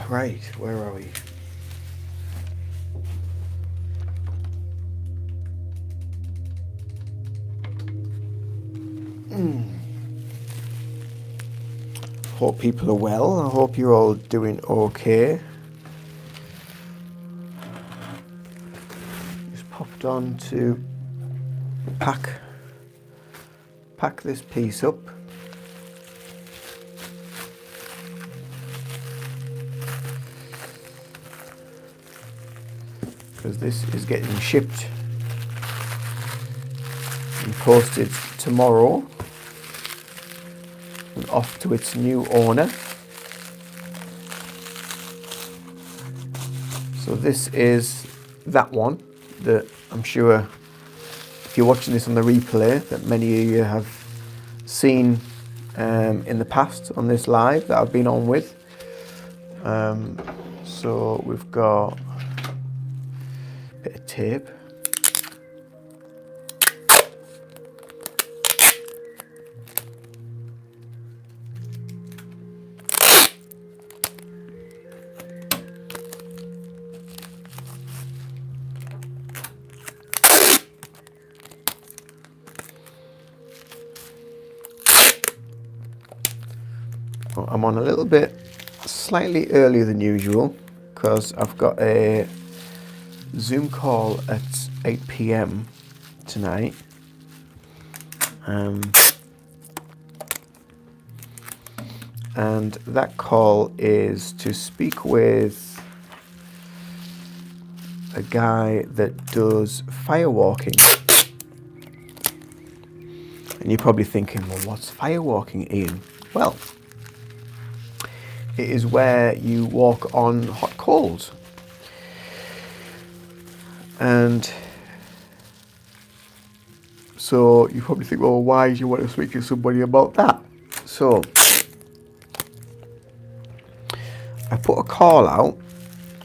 Right, where are we? Hope people are well. I hope you're all doing okay. Just popped on to pack this piece up. Because this is getting shipped and posted tomorrow and off to its new owner. So this is that one that I'm sure if you're watching this on the replay that many of you have seen in the past on this live that I've been on with. So we've got a bit of tape. I'm on a little bit slightly earlier than usual because I've got a Zoom call at 8 p.m. tonight. And that call is to speak with a guy that does firewalking. And you're probably thinking, well, what's firewalking, Ian? Well, it is where you walk on hot coals. And so you probably think, well, why do you want to speak to somebody about that? So I put a call out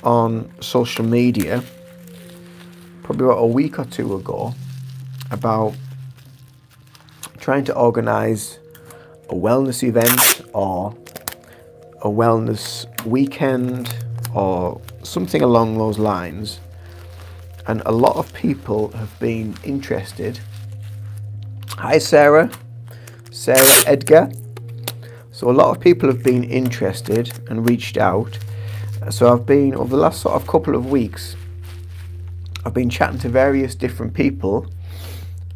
on social media probably about a week or two ago about trying to organise a wellness event or a wellness weekend or something along those lines. And a lot of people have been interested. Hi Sarah Edgar. So a lot of people have been interested and reached out. So I've been, over the last sort of couple of weeks, I've been chatting to various different people.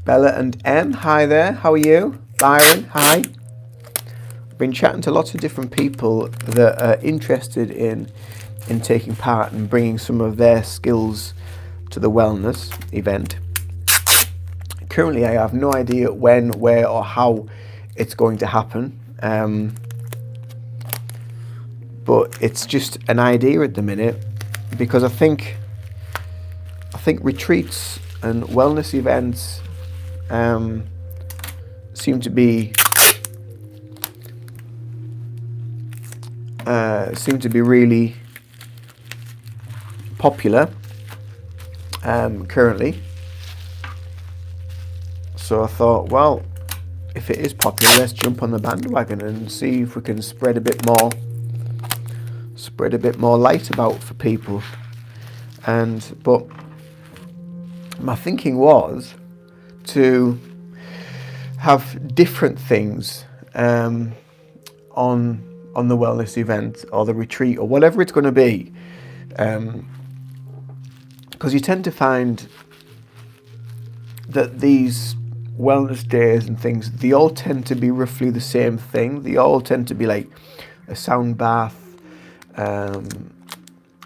Bella and M, hi there, how are you? Byron, hi. Been chatting to lots of different people that are interested in taking part and bringing some of their skills to the wellness event. Currently, I have no idea when, where, or how it's going to happen. But it's just an idea at the minute because I think retreats and wellness events seem to be really popular currently. So I thought, well, if it is popular, let's jump on the bandwagon and see if we can spread a bit more light about for people. But my thinking was to have different things on the wellness event or the retreat or whatever it's going to be, because you tend to find that these wellness days and things, they all tend to be roughly the same thing. They all tend to be like a sound bath,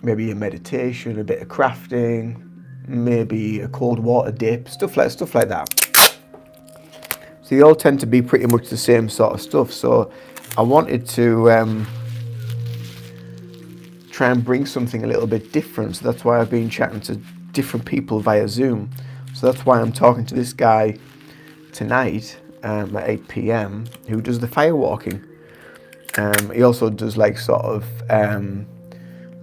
maybe a meditation, a bit of crafting, maybe a cold water dip, stuff like that. So they all tend to be pretty much the same sort of stuff. So I wanted to try and bring something a little bit different. So that's why I've been chatting to different people via Zoom. So that's why I'm talking to this guy tonight at 8 p.m. who does the firewalking. He also does like sort of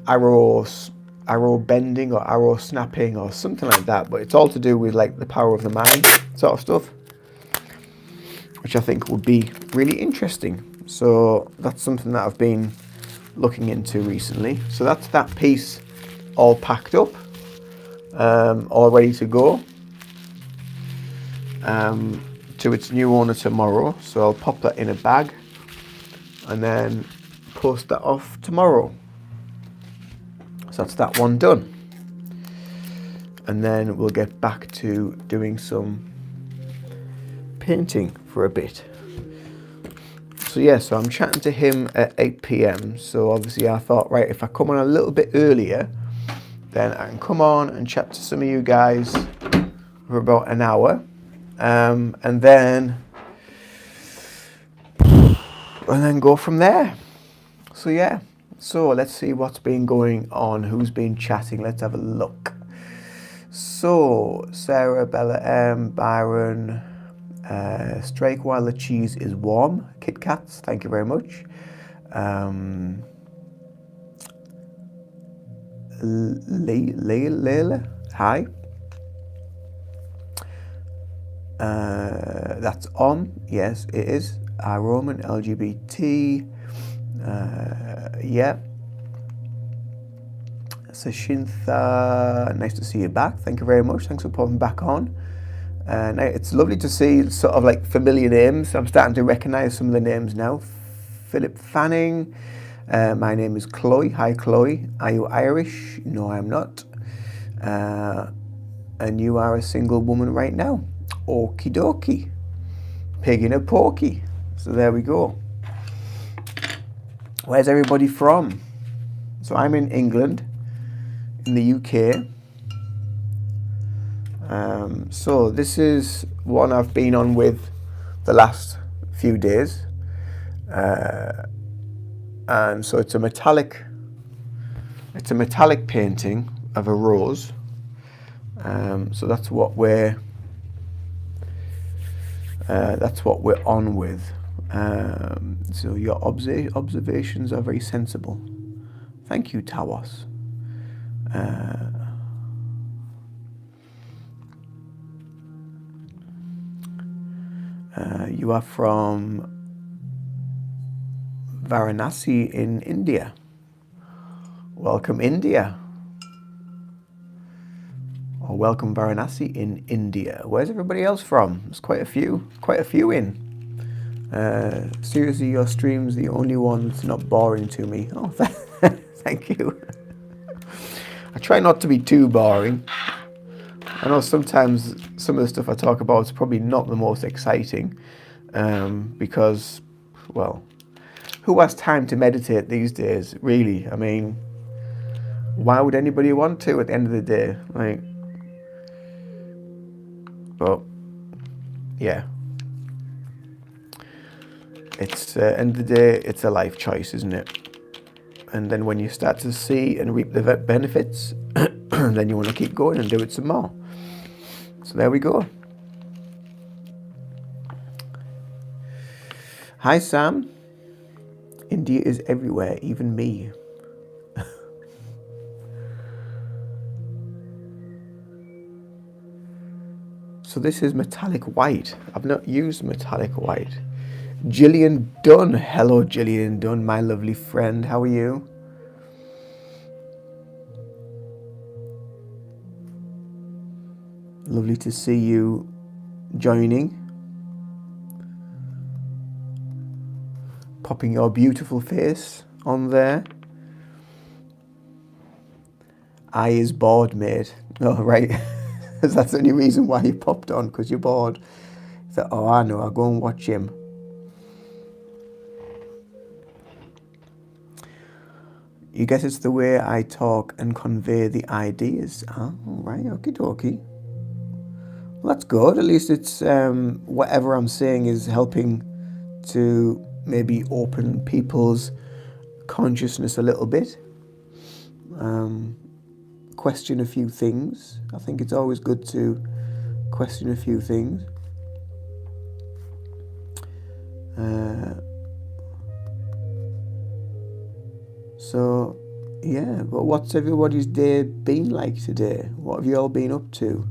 arrow bending or arrow snapping or something like that. But it's all to do with like the power of the mind sort of stuff, which I think would be really interesting. So that's something that I've been looking into recently. So that's that piece all packed up, all ready to go to its new owner tomorrow. So I'll pop that in a bag and then post that off tomorrow. So that's that one done. And then we'll get back to doing some painting for a bit. So yeah, so I'm chatting to him at 8 p.m. So obviously I thought, right, if I come on a little bit earlier, then I can come on and chat to some of you guys for about an hour. And then go from there. So yeah, so let's see what's been going on, who's been chatting. Let's have a look. So Sarah, Bella M, Byron, Strike while the cheese is warm. Kit Kats, thank you very much. Layla, hi. That's on. Yes, it is. Roman LGBT. Yeah. Sashintha, nice to see you back. Thank you very much. Thanks for popping back on. And it's lovely to see sort of like familiar names. I'm starting to recognize some of the names now. Philip Fanning. My name is Chloe. Hi, Chloe. Are you Irish? No, I'm not. And you are a single woman right now. Okie dokie. Pig in a porky. So there we go. Where's everybody from? So I'm in England, in the UK. So this is one I've been on with the last few days. And so it's a metallic painting of a rose. So that's what we're on with. So your observations are very sensible. Thank you, Tawas. You are from Varanasi in India. Welcome, India. Or welcome, Varanasi in India. Where's everybody else from? There's quite a few in. Seriously, your stream's the only one that's not boring to me. Oh, thank you. I try not to be too boring. I know sometimes some of the stuff I talk about is probably not the most exciting, because, well, who has time to meditate these days, really? I mean, why would anybody want to at the end of the day? Like, but, yeah. It's, end of the day, it's a life choice, isn't it? And then when you start to see and reap the benefits, then you want to keep going and do it some more. So there we go. Hi, Sam. India is everywhere, even me. So this is metallic white. I've not used metallic white. Gillian Dunn. Hello, Gillian Dunn, my lovely friend. How are you? Lovely to see you joining. Popping your beautiful face on there. I is bored, mate. Oh, right. That's the only reason why you popped on, because you're bored. So, oh, I know, I'll go and watch him. You guess it's the way I talk and convey the ideas. Oh, right, okie dokie. Well, that's good. At least it's whatever I'm saying is helping to maybe open people's consciousness a little bit. Question a few things. I think it's always good to question a few things. So, yeah, but what's everybody's day been like today? What have you all been up to?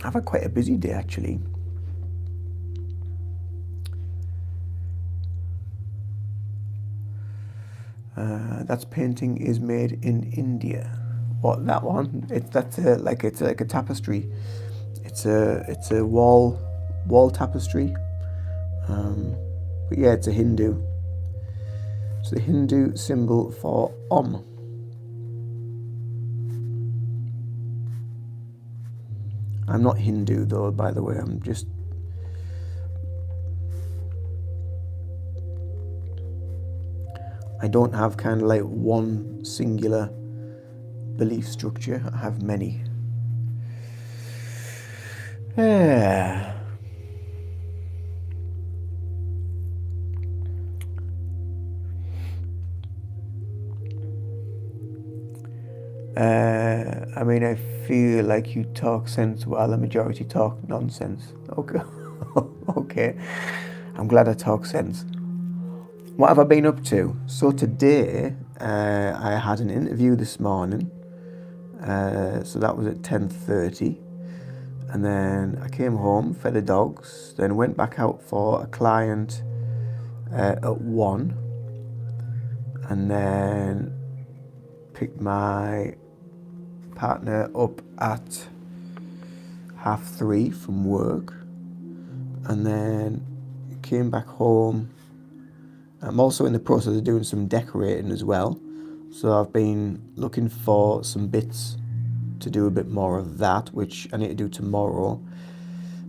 I've had quite a busy day, actually. That's painting is made in India. What, that one? It's like a tapestry. It's a wall tapestry. But yeah, it's a Hindu. It's the Hindu symbol for Om. I'm not Hindu though, by the way. I don't have kind of like one singular belief structure. I have many. Yeah. I mean, I feel like you talk sense while the majority talk nonsense. Okay. Okay. I'm glad I talk sense. What have I been up to? So today, I had an interview this morning. So that was at 10:30. And then I came home, fed the dogs, then went back out for a client at 1. And then picked my partner up at 3:30 from work. And then came back home. I'm also in the process of doing some decorating as well. So I've been looking for some bits to do a bit more of that, which I need to do tomorrow.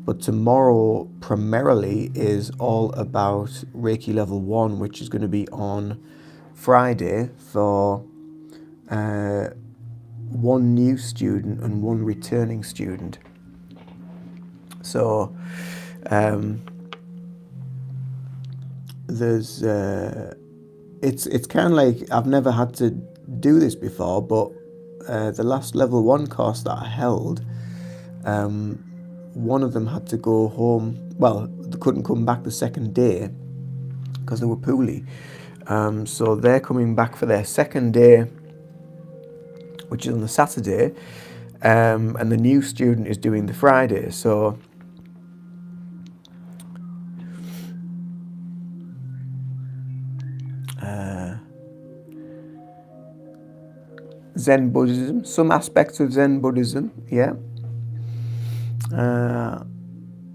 But tomorrow primarily is all about Reiki Level 1, which is going to be on Friday for one new student and one returning student. So there's it's kind of like I've never had to do this before, but the last Level 1 course that I held, one of them had to go home. Well, they couldn't come back the second day because they were poorly. So they're coming back for their second day, which is on the Saturday, and the new student is doing the Friday. So Zen Buddhism, some aspects of Zen Buddhism, yeah.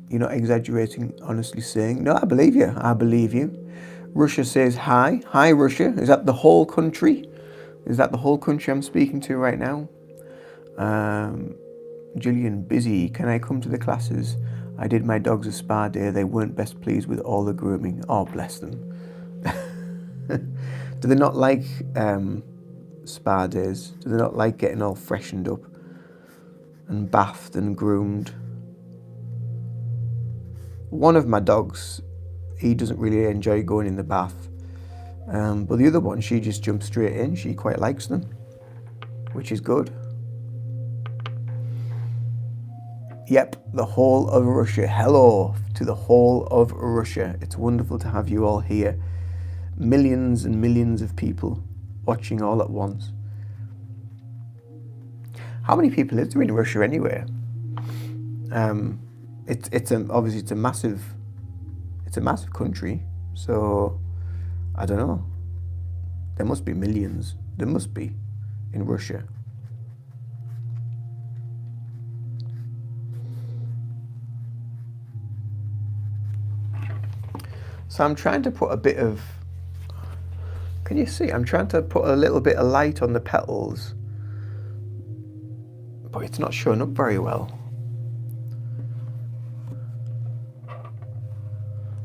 You're not exaggerating, honestly saying. No, I believe you. I believe you. Russia says hi. Hi, Russia. Is that the whole country? Is that the whole country I'm speaking to right now? Gillian, busy. Can I come to the classes? I did my dogs a spa day. They weren't best pleased with all the grooming. Oh, bless them. Do they not like spa days? Do they not like getting all freshened up and bathed and groomed? One of my dogs, he doesn't really enjoy going in the bath. But the other one, she just jumps straight in. She quite likes them, which is good. Yep, the whole of Russia. Hello to the whole of Russia. It's wonderful to have you all here. Millions and millions of people watching all at once. How many people is there in Russia anyway? Obviously it's a massive country. So I don't know. There must be millions. There must be in Russia. So I'm trying to put a bit of, can you see? I'm trying to put a little bit of light on the petals, but it's not showing up very well.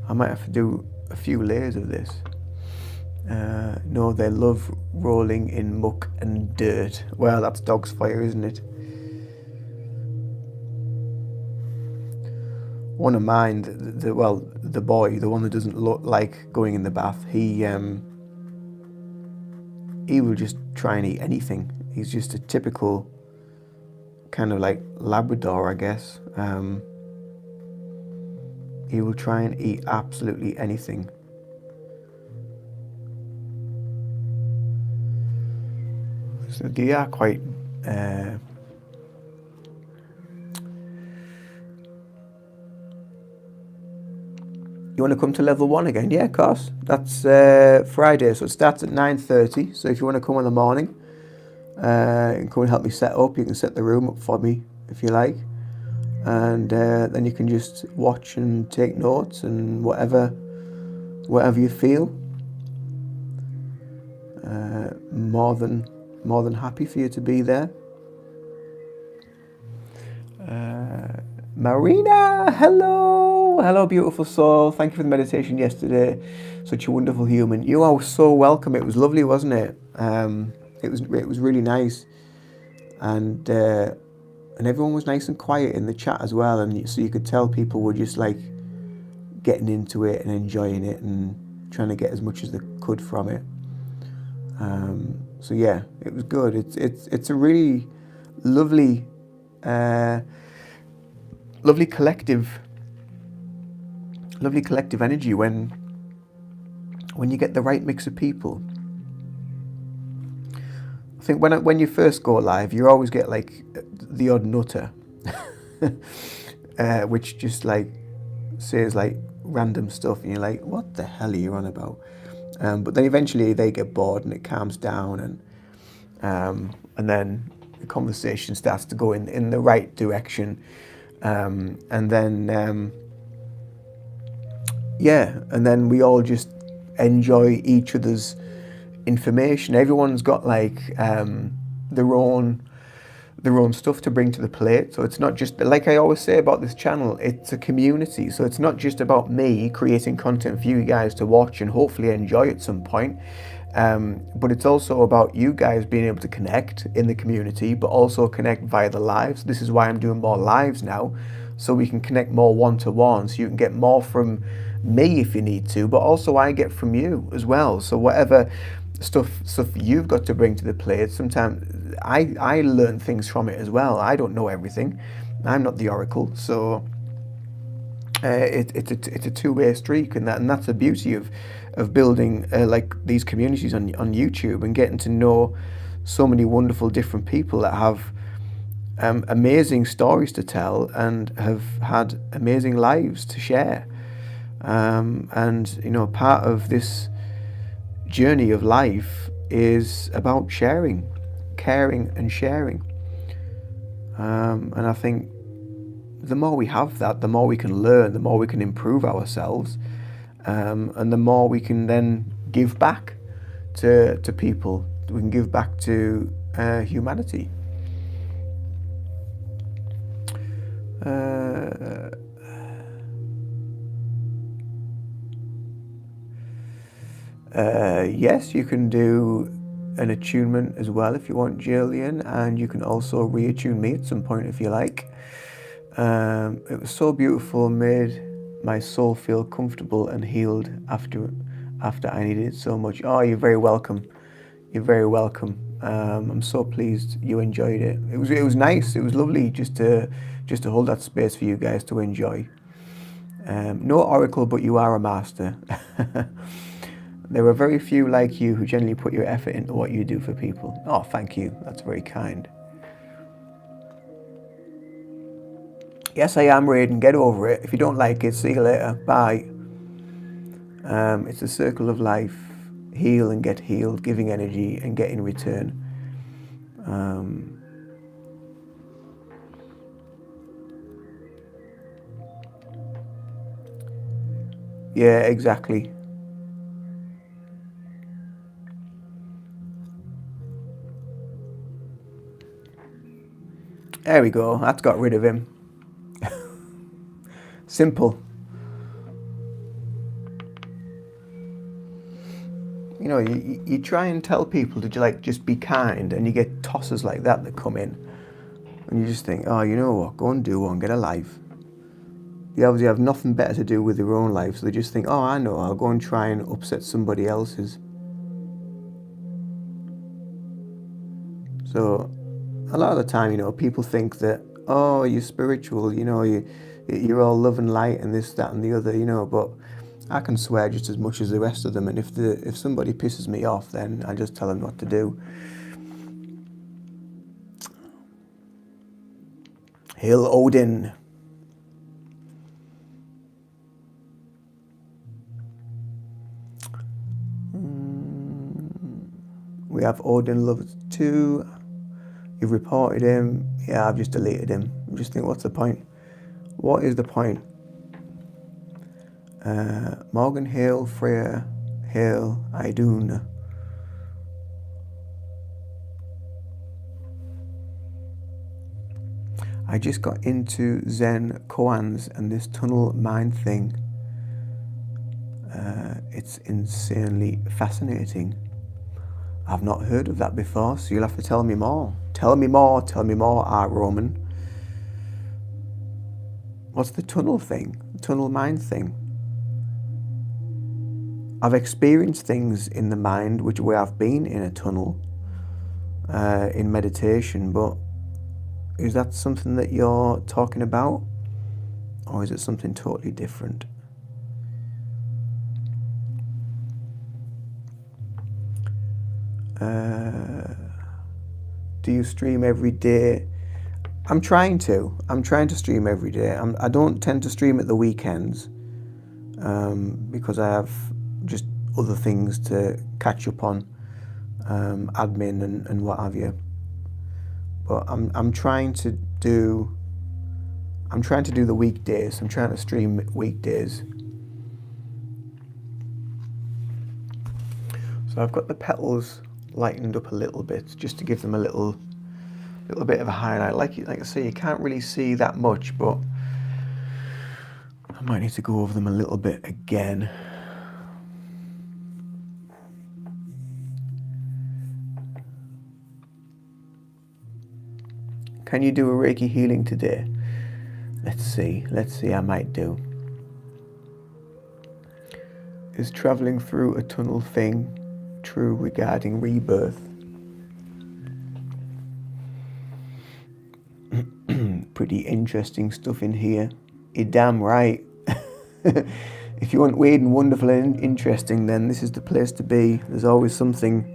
I might have to do a few layers of this. No, they love rolling in muck and dirt. Well, that's dog's fire, isn't it? One of mine, the boy, the one that doesn't like going in the bath, he will just try and eat anything. He's just a typical kind of like Labrador, I guess. He will try and eat absolutely anything. So they are quite You want to come to level 1 again? Yeah, of course. That's Friday, so it starts at 9:30. So if you want to come in the morning and come and help me set up, you can set the room up for me if you like. And then you can just watch and take notes and whatever you feel. More than happy for you to be there. Marina, hello, beautiful soul. Thank you for the meditation yesterday. Such a wonderful human. You are so welcome. It was lovely, wasn't it? It was really nice, and everyone was nice and quiet in the chat as well. And so you could tell people were just like getting into it and enjoying it and trying to get as much as they could from it. So yeah, it was good. It's a really lovely. Lovely collective energy when you get the right mix of people. I think when you first go live, you always get like the odd nutter, which just like says like random stuff, and you're like, what the hell are you on about? But then eventually they get bored and it calms down, and then the conversation starts to go in the right direction. And then we all just enjoy each other's information. Everyone's got like their own stuff to bring to the plate. So it's not just, like I always say about this channel, it's a community. So it's not just about me creating content for you guys to watch and hopefully enjoy at some point. But it's also about you guys being able to connect in the community, but also connect via the lives. This is why I'm doing more lives now, so we can connect more one-to-one, so you can get more from me if you need to, but also I get from you as well. So whatever stuff you've got to bring to the plate, sometimes I learn things from it as well. I don't know everything. I'm not the oracle, so it's a two-way streak, and that's the beauty of building like these communities on YouTube and getting to know so many wonderful different people that have amazing stories to tell and have had amazing lives to share. And you know, part of this journey of life is about sharing, caring and sharing. And I think the more we have that, the more we can learn, the more we can improve ourselves, and the more we can then give back to people. We can give back to humanity. Yes, you can do an attunement as well if you want, Jillian, and you can also reattune me at some point if you like. It was so beautiful, made my soul feel comfortable and healed after I needed it so much. Oh, you're very welcome. You're very welcome. I'm so pleased you enjoyed it. It was nice. It was lovely just to hold that space for you guys to enjoy. No oracle, but you are a master. There are very few like you who generally put your effort into what you do for people. Oh, thank you. That's very kind. Yes, I am, Raiden. Get over it. If you don't like it, see you later. Bye. It's a circle of life. Heal and get healed, giving energy and get in return. Yeah, exactly. There we go. That's got rid of him. Simple. You know, you try and tell people to like just be kind, and you get tosses like that come in, and you just think, oh, you know what? Go and do one, get a life. They obviously have nothing better to do with their own life, so they just think, oh, I know, I'll go and try and upset somebody else's. So a lot of the time, you know, people think that, oh, you're spiritual, you know, you're all love and light and this, that and the other, you know, but I can swear just as much as the rest of them, and if somebody pisses me off, then I just tell them what to do. Hail Odin. We have Odin Lovers 2. You've reported him. Yeah, I've just deleted him. I just think, what's the point? What is the point? Morgan Hale, Freya Hale, Iduna. I just got into Zen koans and this tunnel mind thing. It's insanely fascinating. I've not heard of that before, so you'll have to tell me more. Tell me more, Art Roman. What's the tunnel thing? The tunnel mind thing? I've experienced things in the mind where I've been in a tunnel in meditation, but is that something that you're talking about? Or is it something totally different? Do you stream every day? I'm trying to stream every day. I don't tend to stream at the weekends because I have just other things to catch up on, admin and what have you. But I'm trying to do the weekdays. I'm trying to stream weekdays. So I've got the petals lightened up a little bit just to give them a little bit of a highlight. Like I say, you can't really see that much, but I might need to go over them a little bit again. Can you do a Reiki healing today? Let's see, I might do. Is traveling through a tunnel thing true regarding rebirth? Pretty interesting stuff in here. You're damn right. If you want weird and wonderful and interesting, then this is the place to be. There's always something.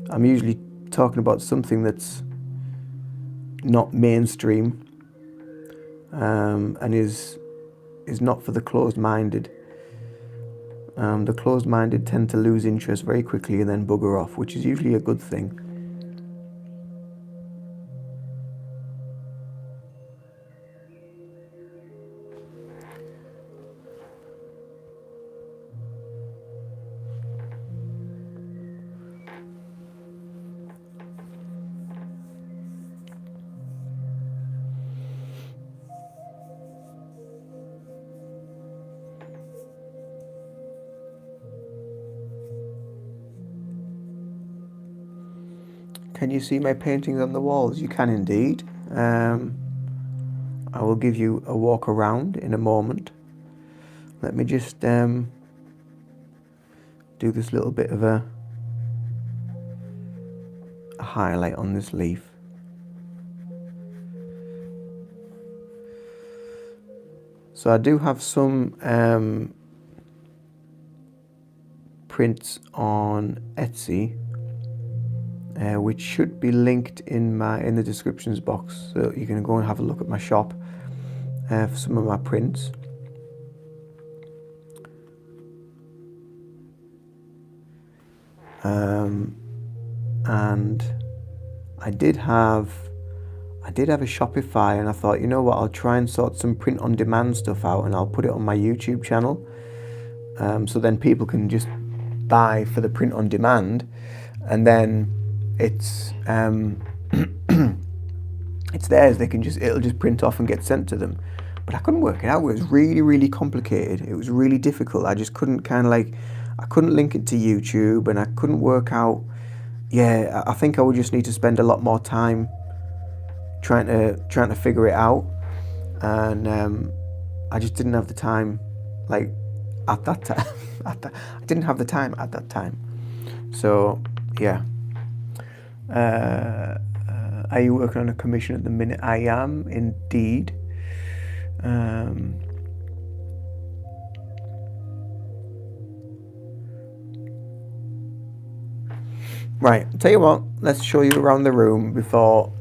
I'm usually talking about something that's not mainstream and is not for the closed-minded. The closed-minded tend to lose interest very quickly and then bugger off, which is usually a good thing. Can you see my paintings on the walls? You can indeed. I will give you a walk around in a moment. Let me just do this little bit of a highlight on this leaf. So I do have some prints on Etsy, which should be linked in the descriptions box, so you can go and have a look at my shop for some of my prints. And I did have a Shopify, and I thought, you know what, I'll try and sort some print on demand stuff out, and I'll put it on my YouTube channel, so then people can just buy for the print on demand, and then it's it's theirs. It'll just print off and get sent to them. But I couldn't work it out. It was really, really complicated. It was really difficult. I just couldn't I couldn't link it to YouTube, and I couldn't work out. Yeah, I think I would just need to spend a lot more time trying to figure it out, and I just didn't have the time. Like at that time, I didn't have the time at that time. So yeah. Are you working on a commission at the minute? I am indeed. Right, I'll tell you what, let's show you around the room before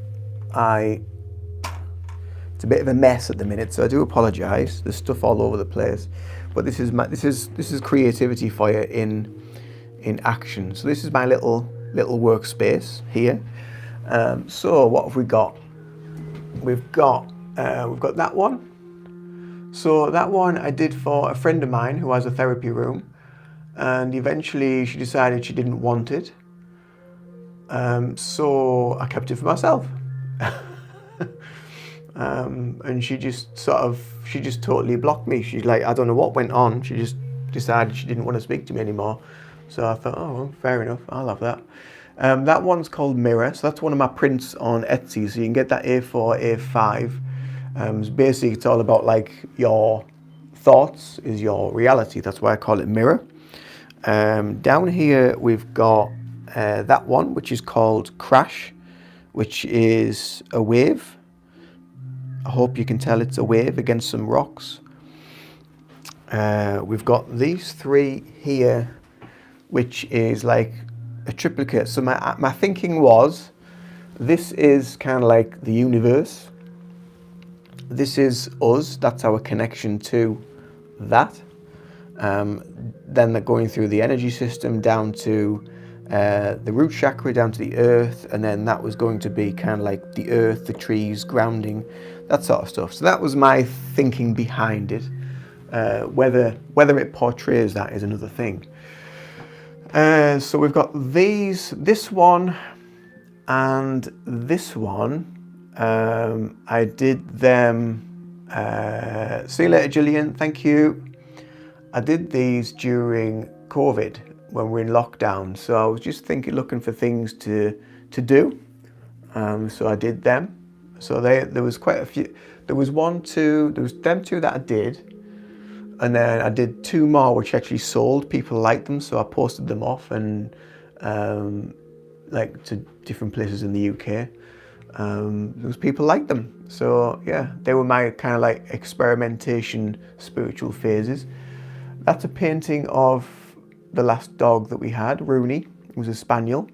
it's a bit of a mess at the minute, so I do apologise. There's stuff all over the place, but this is creativity for you in action. So this is my little little workspace here. So what have we got? We've got that one. So that one I did for a friend of mine who has a therapy room, and eventually she decided she didn't want it. So I kept it for myself. And she just totally blocked me. She's like, I don't know what went on. She just decided she didn't want to speak to me anymore. So I thought, oh, well, fair enough, I'll have that. That one's called Mirror. So that's one of my prints on Etsy. So you can get that A4, A5. So basically, it's all about like your thoughts is your reality. That's why I call it Mirror. Down here, we've got that one, which is called Crash, which is a wave. I hope you can tell it's a wave against some rocks. We've got these three here, which is like a triplicate. So my thinking was, this is kind of like the universe. This is us. That's our connection to that. Then they're going through the energy system down to the root chakra, down to the earth, and then that was going to be kind of like the earth, the trees, grounding, that sort of stuff. So that was my thinking behind it. Whether it portrays that is another thing. So we've got this one and this one. I did them. See you later, Gillian. Thank you. I did these during COVID when we were in lockdown. So I was just looking for things to do. So I did them. So there was quite a few. There was them two that I did. And then I did two more which actually sold. People liked them, so I posted them off and like to different places in the UK. Those people liked them. So yeah, they were my kind of like experimentation spiritual phases. That's a painting of the last dog that we had, Rooney. It was a spaniel.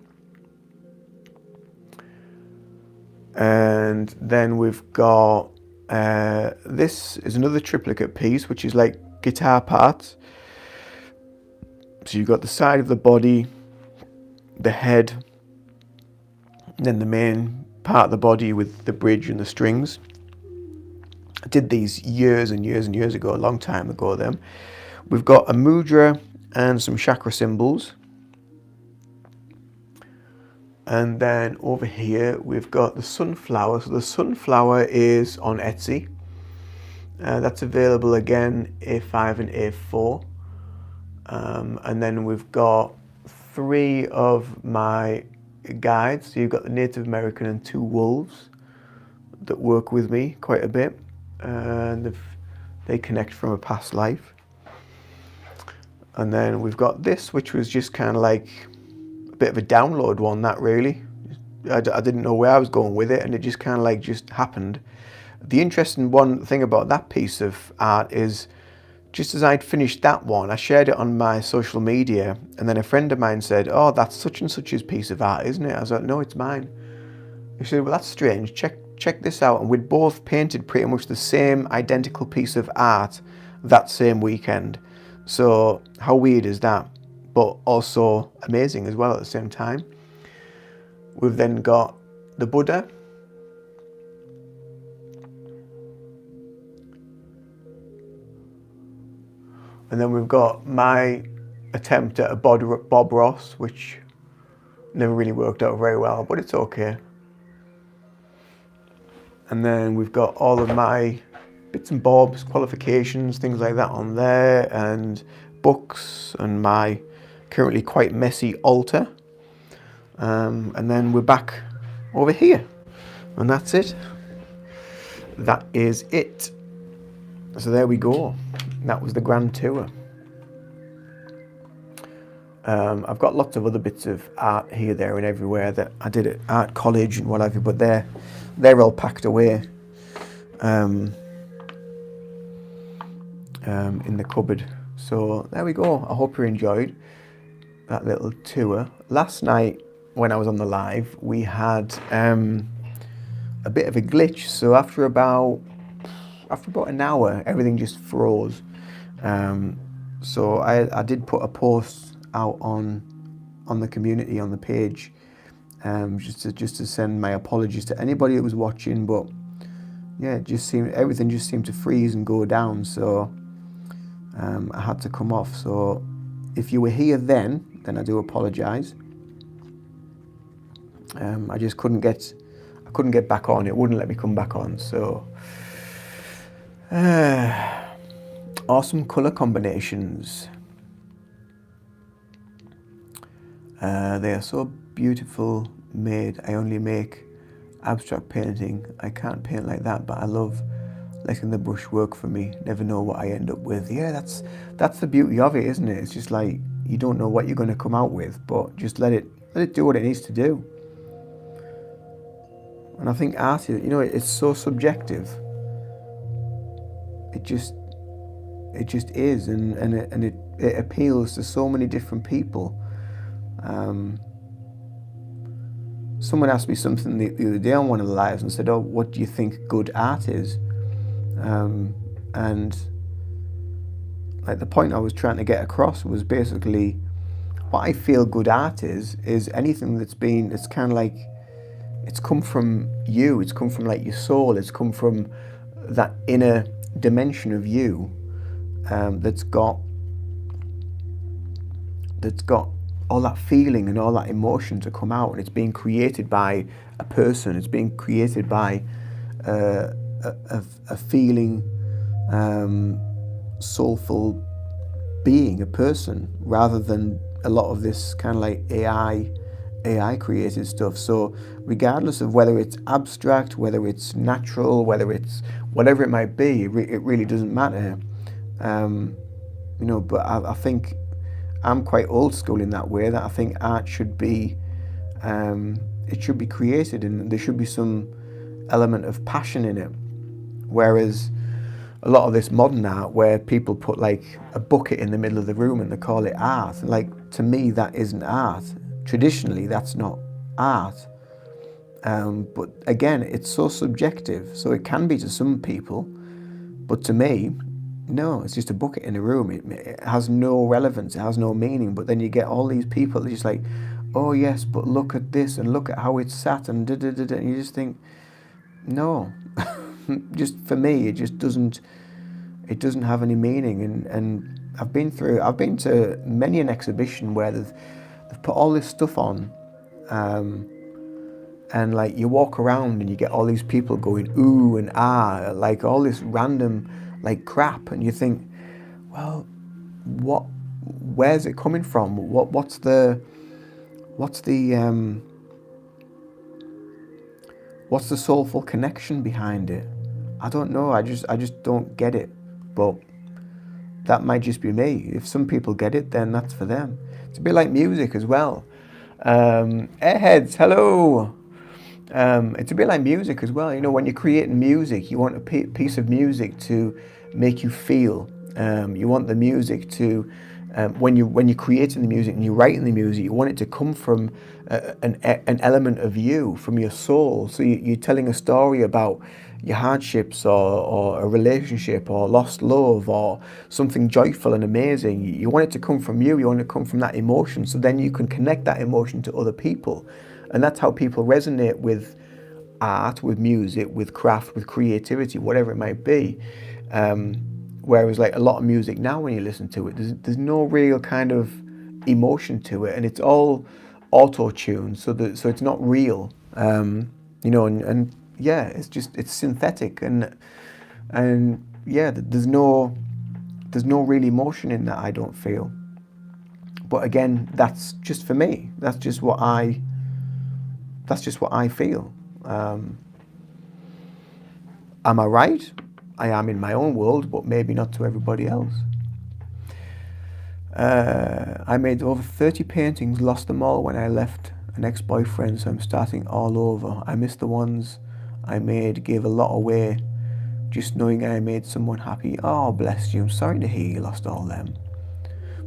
And then we've got this is another triplicate piece, which is like guitar parts. So you've got the side of the body, the head, and then the main part of the body with the bridge and the strings. I did these years and years and years ago, a long time ago then. We've got a mudra and some chakra symbols. And then over here, we've got the sunflower. So the sunflower is on Etsy. That's available again, A5 and A4. And then we've got three of my guides. So you've got the Native American and two wolves that work with me quite a bit. And they connect from a past life. And then we've got this, which was just kind of like a bit of a download one, that really. I didn't know where I was going with it, and it just kind of like just happened. The interesting one thing about that piece of art is, just as I'd finished that one, I shared it on my social media, and then a friend of mine said, oh, that's such and such's piece of art, isn't it? I was like, no, it's mine. He said, well, that's strange, check this out. And we'd both painted pretty much the same identical piece of art that same weekend. So how weird is that? But also amazing as well at the same time. We've then got the Buddha. And then we've got my attempt at a Bob Ross, which never really worked out very well, but it's okay. And then we've got all of my bits and bobs, qualifications, things like that on there, and books, and my currently quite messy altar. And then we're back over here, and that's it. That is it. So there we go. That was the grand tour. I've got lots of other bits of art here, there, and everywhere that I did at art college and whatever, but they're all packed away in the cupboard. So there we go. I hope you enjoyed that little tour. Last night when I was on the live, we had a bit of a glitch. So after about an hour, everything just froze. So I did put a post out on on the community, on the page, just to send my apologies to anybody that was watching. But yeah, everything just seemed to freeze and go down. So I had to come off. So if you were here then I do apologise. I just couldn't get back on. It wouldn't let me come back on. So awesome colour combinations. They are so beautiful made. I only make abstract painting. I can't paint like that, but I love letting the brush work for me. Never know what I end up with. Yeah, that's the beauty of it, isn't it? It's just like you don't know what you're going to come out with, but just let it do what it needs to do. And I think art is, it's so subjective. It just is, and it appeals to so many different people. Someone asked me something the other day on one of the lives and said, "Oh, what do you think good art is?" And like the point I was trying to get across was basically what I feel good art is anything it's kind of like it's come from you. It's come from like your soul. It's come from that inner dimension of you that's got all that feeling and all that emotion to come out, and it's being created by a person. It's being created by a feeling, soulful being, a person, rather than a lot of this kind of like AI created stuff. So regardless of whether it's abstract, whether it's natural, whether it's whatever it might be, it really doesn't matter. But I think I'm quite old school in that way, that I think art should be it should be created and there should be some element of passion in it. Whereas a lot of this modern art where people put like a bucket in the middle of the room and they call it art, and like, to me that isn't art. Traditionally that's not art. But again, it's so subjective, so it can be to some people, but to me, no, it's just a bucket in a room. It has no relevance, it has no meaning. But then you get all these people that just like, oh yes, but look at this and look at how it's sat and da-da-da-da, and you just think, no. Just for me, it just doesn't have any meaning. And I've been to many an exhibition where they've put all this stuff on, and like you walk around and you get all these people going ooh and ah, like all this random like crap, and you think, well, where's it coming from? What's the soulful connection behind it? I don't know. I just don't get it. But that might just be me. If some people get it, then that's for them. It's a bit like music as well. Airheads, hello. It's a bit like music as well. When you're creating music, you want a piece of music to make you feel. You want the music to, when you're creating the music and you're writing the music, you want it to come from an element of you, from your soul. So you're telling a story about your hardships or a relationship or lost love or something joyful and amazing. You want it to come from you. You want it to come from that emotion. So then you can connect that emotion to other people. And that's how people resonate with art, with music, with craft, with creativity, whatever it might be. Whereas like a lot of music now, when you listen to it, there's no real kind of emotion to it, and it's all auto-tuned, so it's not real. And yeah, it's synthetic, and yeah, there's no real emotion in that, I don't feel. But again, that's just for me. That's just what I feel. Am I right? I am in my own world, but maybe not to everybody else. I made over 30 paintings, lost them all when I left an ex-boyfriend, so I'm starting all over. I miss the ones I made, gave a lot away, just knowing I made someone happy. Oh, bless you. I'm sorry to hear you lost all them.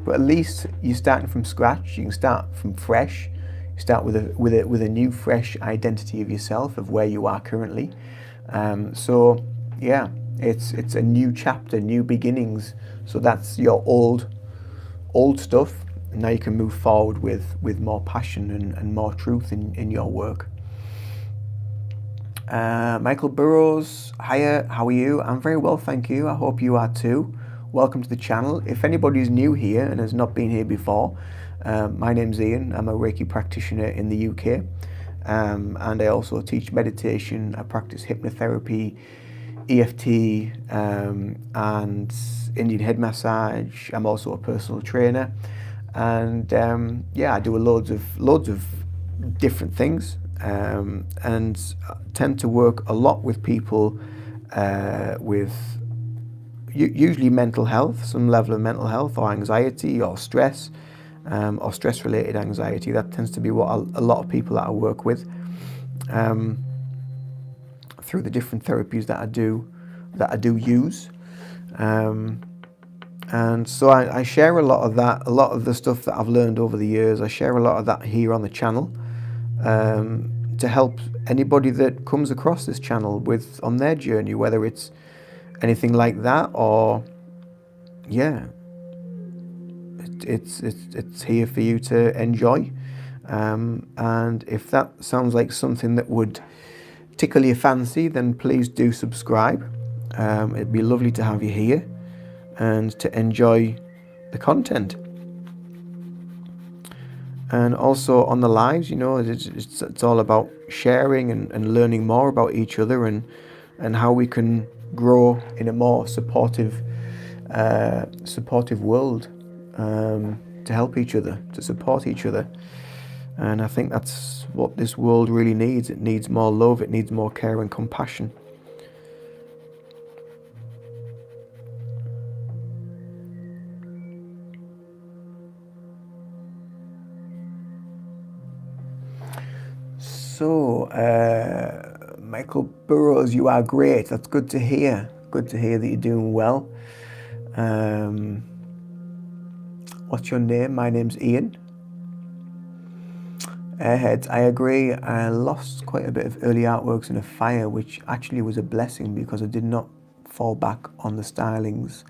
But at least you're starting from scratch. You can start from fresh. You start with a new, fresh identity of yourself, of where you are currently. So yeah, it's a new chapter, new beginnings. So that's your old stuff. now you can move forward with more passion and more truth in your work. Michael Burrows, hiya, how are you? I'm very well, thank you. I hope you are too. Welcome to the channel. If anybody's new here and has not been here before, my name's Ian. I'm a Reiki practitioner in the UK, and I also teach meditation. I practice hypnotherapy, EFT, and Indian head massage. I'm also a personal trainer, and I do loads of different things, and tend to work a lot with people with usually mental health, some level of mental health or anxiety or stress-related anxiety. That tends to be what a lot of people that I work with, through the different therapies that I do use. And so I share a lot of that, a lot of the stuff that I've learned over the years. I share a lot of that here on the channel, to help anybody that comes across this channel on their journey, whether it's anything like that or it's here for you to enjoy. And if that sounds like something that would tickle your fancy, then please do subscribe. It'd be lovely to have you here and to enjoy the content. And also on the lives, it's all about sharing and learning more about each other and how we can grow in a more supportive world, to help each other, to support each other. And I think that's what this world really needs. It needs more love, it needs more care and compassion. So, Michael Burrows, you are great. That's good to hear. Good to hear that you're doing well. What's your name? My name's Ian. Airheads, I agree. I lost quite a bit of early artworks in a fire, which actually was a blessing because I did not fall back on the stylings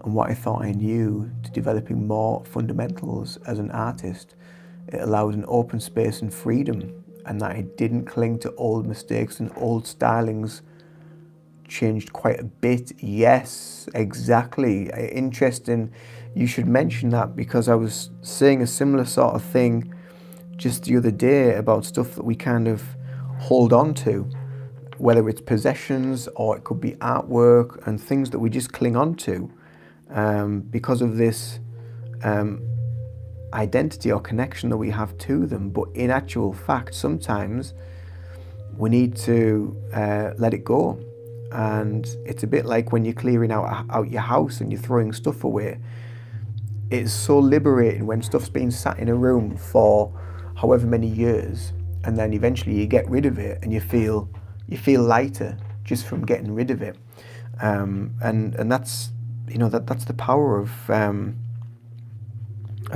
and what I thought I knew to developing more fundamentals as an artist. It allowed an open space and freedom, and that I didn't cling to old mistakes and old stylings changed quite a bit. Yes, exactly. Interesting. You should mention that because I was saying a similar sort of thing just the other day about stuff that we kind of hold on to, whether it's possessions or it could be artwork and things that we just cling on to because of this identity or connection that we have to them. But in actual fact, sometimes we need to let it go. And it's a bit like when you're clearing out your house and you're throwing stuff away. It's so liberating when stuff's been sat in a room for however many years, and then eventually you get rid of it and you feel lighter just from getting rid of it. And that's that's the power of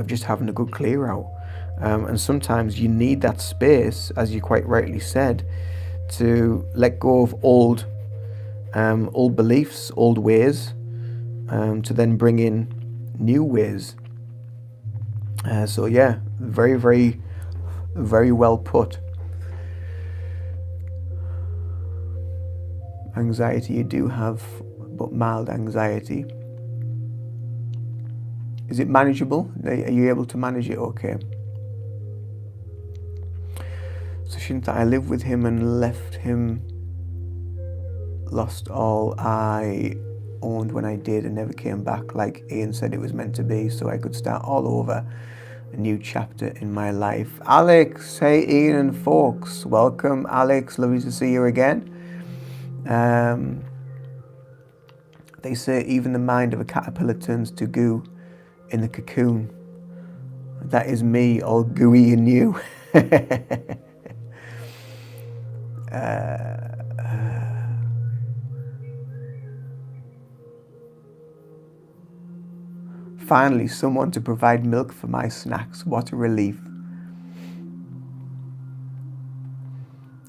just having a good clear out. And sometimes you need that space, as you quite rightly said, to let go of old beliefs, old ways, to then bring in new ways. So yeah, very, very, very well put. Anxiety, you do have, but mild anxiety. Is it manageable? Are you able to manage it okay? So shouldn't I live with him and lost all I owned when I did and never came back, like Ian said it was meant to be, so I could start all over, a new chapter in my life. Alex, hey Ian and folks, welcome. Alex, lovely to see you again. They say even the mind of a caterpillar turns to goo in the cocoon. That is me, all gooey and new. Finally, someone to provide milk for my snacks. What a relief.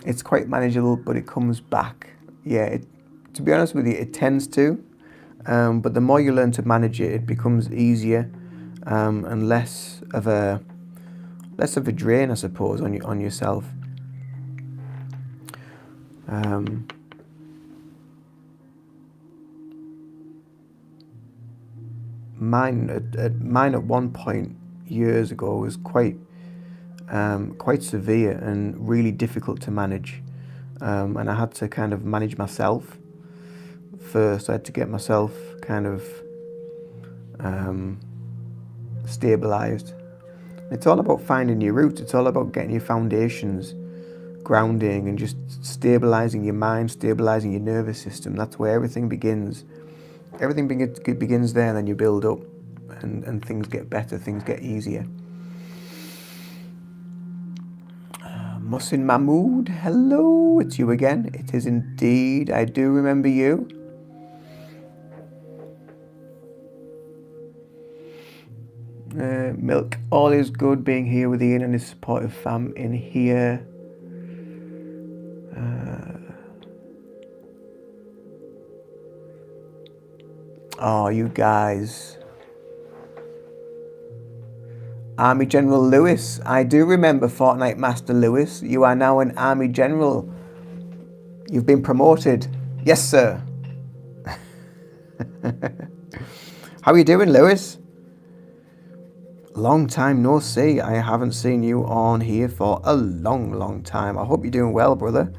It's quite manageable, but it comes back. Yeah, to be honest with you, it tends to. But the more you learn to manage it, it becomes easier. and less of a drain, I suppose, on yourself. Mine at one point years ago was quite severe and really difficult to manage, and I had to kind of manage myself first. I had to get myself kind of stabilized. It's all about finding your roots. It's all about getting your foundations, grounding, and just stabilizing your mind, stabilizing your nervous system. That's where everything begins. Everything begins there, and then you build up, and things get better, things get easier. Musin Mahmood, hello, it's you again. It is indeed. I do remember you. Milk, all is good being here with Ian and his supportive fam in here. Oh, you guys. Army General Lewis. I do remember Fortnite Master Lewis. You are now an Army General. You've been promoted. Yes, sir. How are you doing, Lewis? Long time no see. I haven't seen you on here for a long time. I hope you're doing well, brother.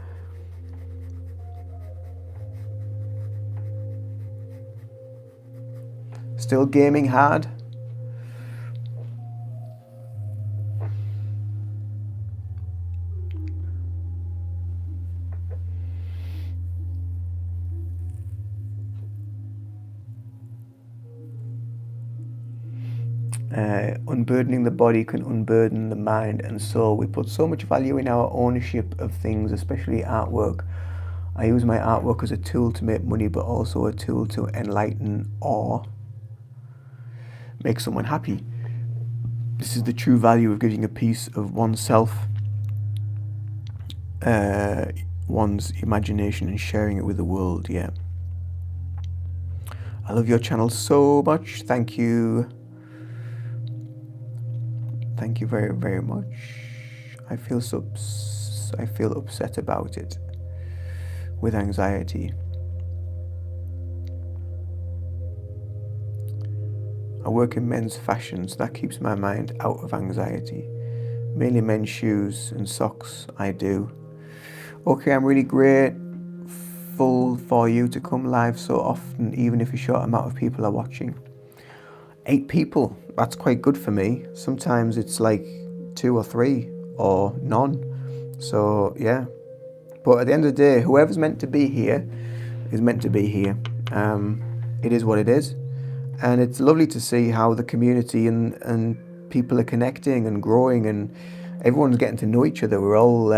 Still gaming hard? Unburdening the body can unburden the mind and soul. We put so much value in our ownership of things, especially artwork. I use my artwork as a tool to make money, but also a tool to enlighten or make someone happy. This is the true value of giving a piece of oneself, one's imagination, and sharing it with the world. Yeah. I love your channel so much. Thank you. Thank you very, very much. I feel upset about it, with anxiety. I work in men's fashion, so that keeps my mind out of anxiety. Mainly men's shoes and socks, I do. Okay, I'm really grateful for you to come live so often, even if a short amount of people are watching. 8 people, that's quite good for me. Sometimes it's like 2 or 3 or none. So yeah, but at the end of the day, whoever's meant to be here is meant to be here. It is what it is, and it's lovely to see how the community and people are connecting and growing, and everyone's getting to know each other. We're all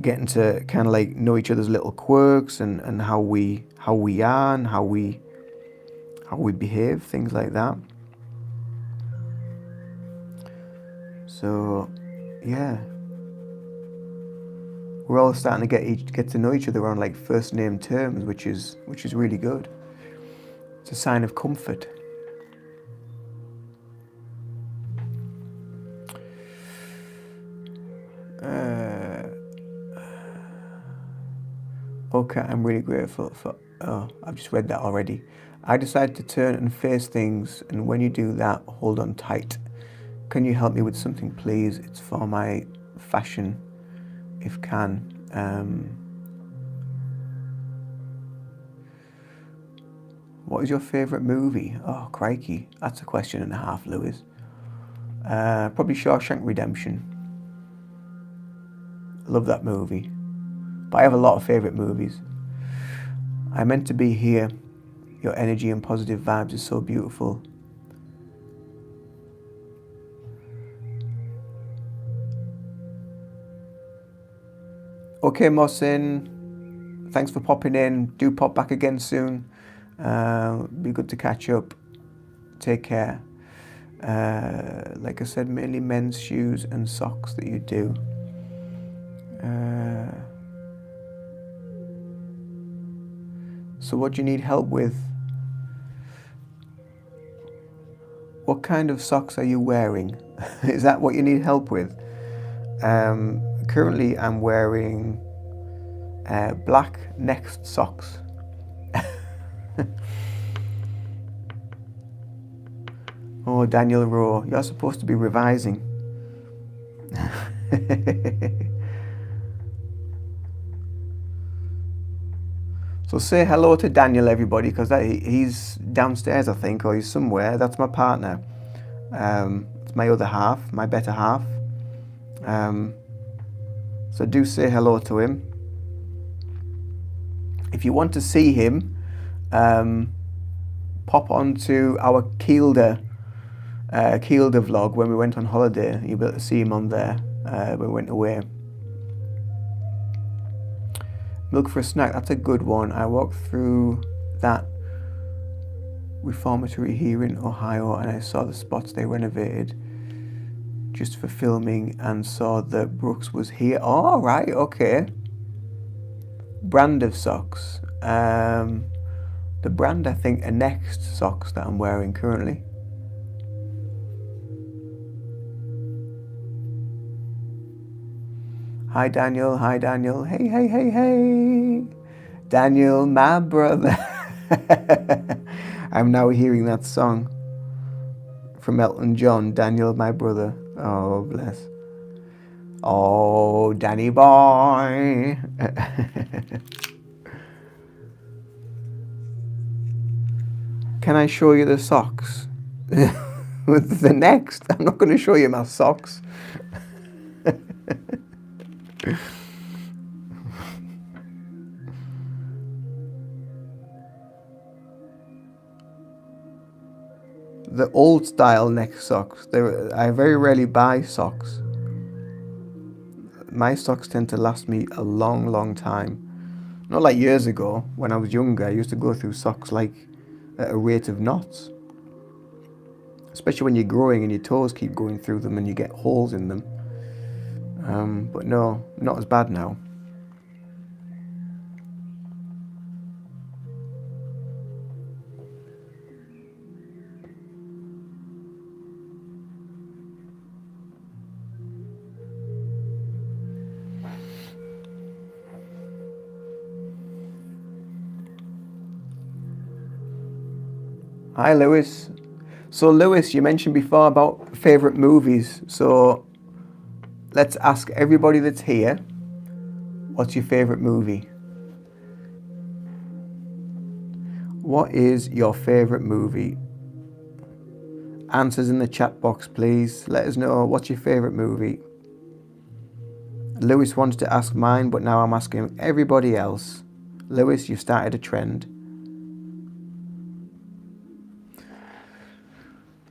getting to kind of like know each other's little quirks and how we are and how we behave, things like that. So yeah, we're all starting to get to know each other on like first name terms, which is really good. It's a sign of comfort. Okay, I'm really grateful for. Oh, I've just read that already. I decided to turn and face things, and when you do that, hold on tight. Can you help me with something, please? It's for my fashion, if can. What is your favourite movie? Oh, crikey. That's a question and a half, Lewis. Probably Shawshank Redemption. Love that movie. But I have a lot of favourite movies. I'm meant to be here. Your energy and positive vibes is so beautiful. Okay, Mohsin. Thanks for popping in. Do pop back again soon. Be good to catch up. Take care. Like I said, mainly men's shoes and socks that you do. So what do you need help with? What kind of socks are you wearing? Is that what you need help with? Currently I'm wearing black Next socks. Oh, Daniel Rowe, you're supposed to be revising. So say hello to Daniel, everybody, because he's downstairs, I think, or he's somewhere. That's my partner. It's my other half, my better half. So do say hello to him. If you want to see him, pop onto our Kielder vlog when we went on holiday. You'll be able to see him on there when we went away. Milk for a snack, that's a good one. I walked through that reformatory here in Ohio and I saw the spots they renovated just for filming and saw that Brooks was here. Oh, right, okay. Brand of socks. The brand, I think, are Next socks that I'm wearing currently. Hi Daniel, hi Daniel. Hey, hey, hey, hey. Daniel, my brother. I'm now hearing that song from Elton John, Daniel, my brother. Oh, bless. Oh, Danny boy. Can I show you the socks? With the Next? I'm not going to show you my socks. The old style Next socks. I very rarely buy socks. My socks tend to last me a long, long time. Not like years ago when I was younger. I used to go through socks like at a rate of knots. Especially when you're growing and your toes keep going through them and you get holes in them. But no, not as bad now. Hi Lewis. So Lewis, you mentioned before about favourite movies. So let's ask everybody that's here, what's your favourite movie? What is your favourite movie? Answers in the chat box, please. Let us know what's your favourite movie. Lewis wanted to ask mine, but now I'm asking everybody else. Lewis, you've started a trend.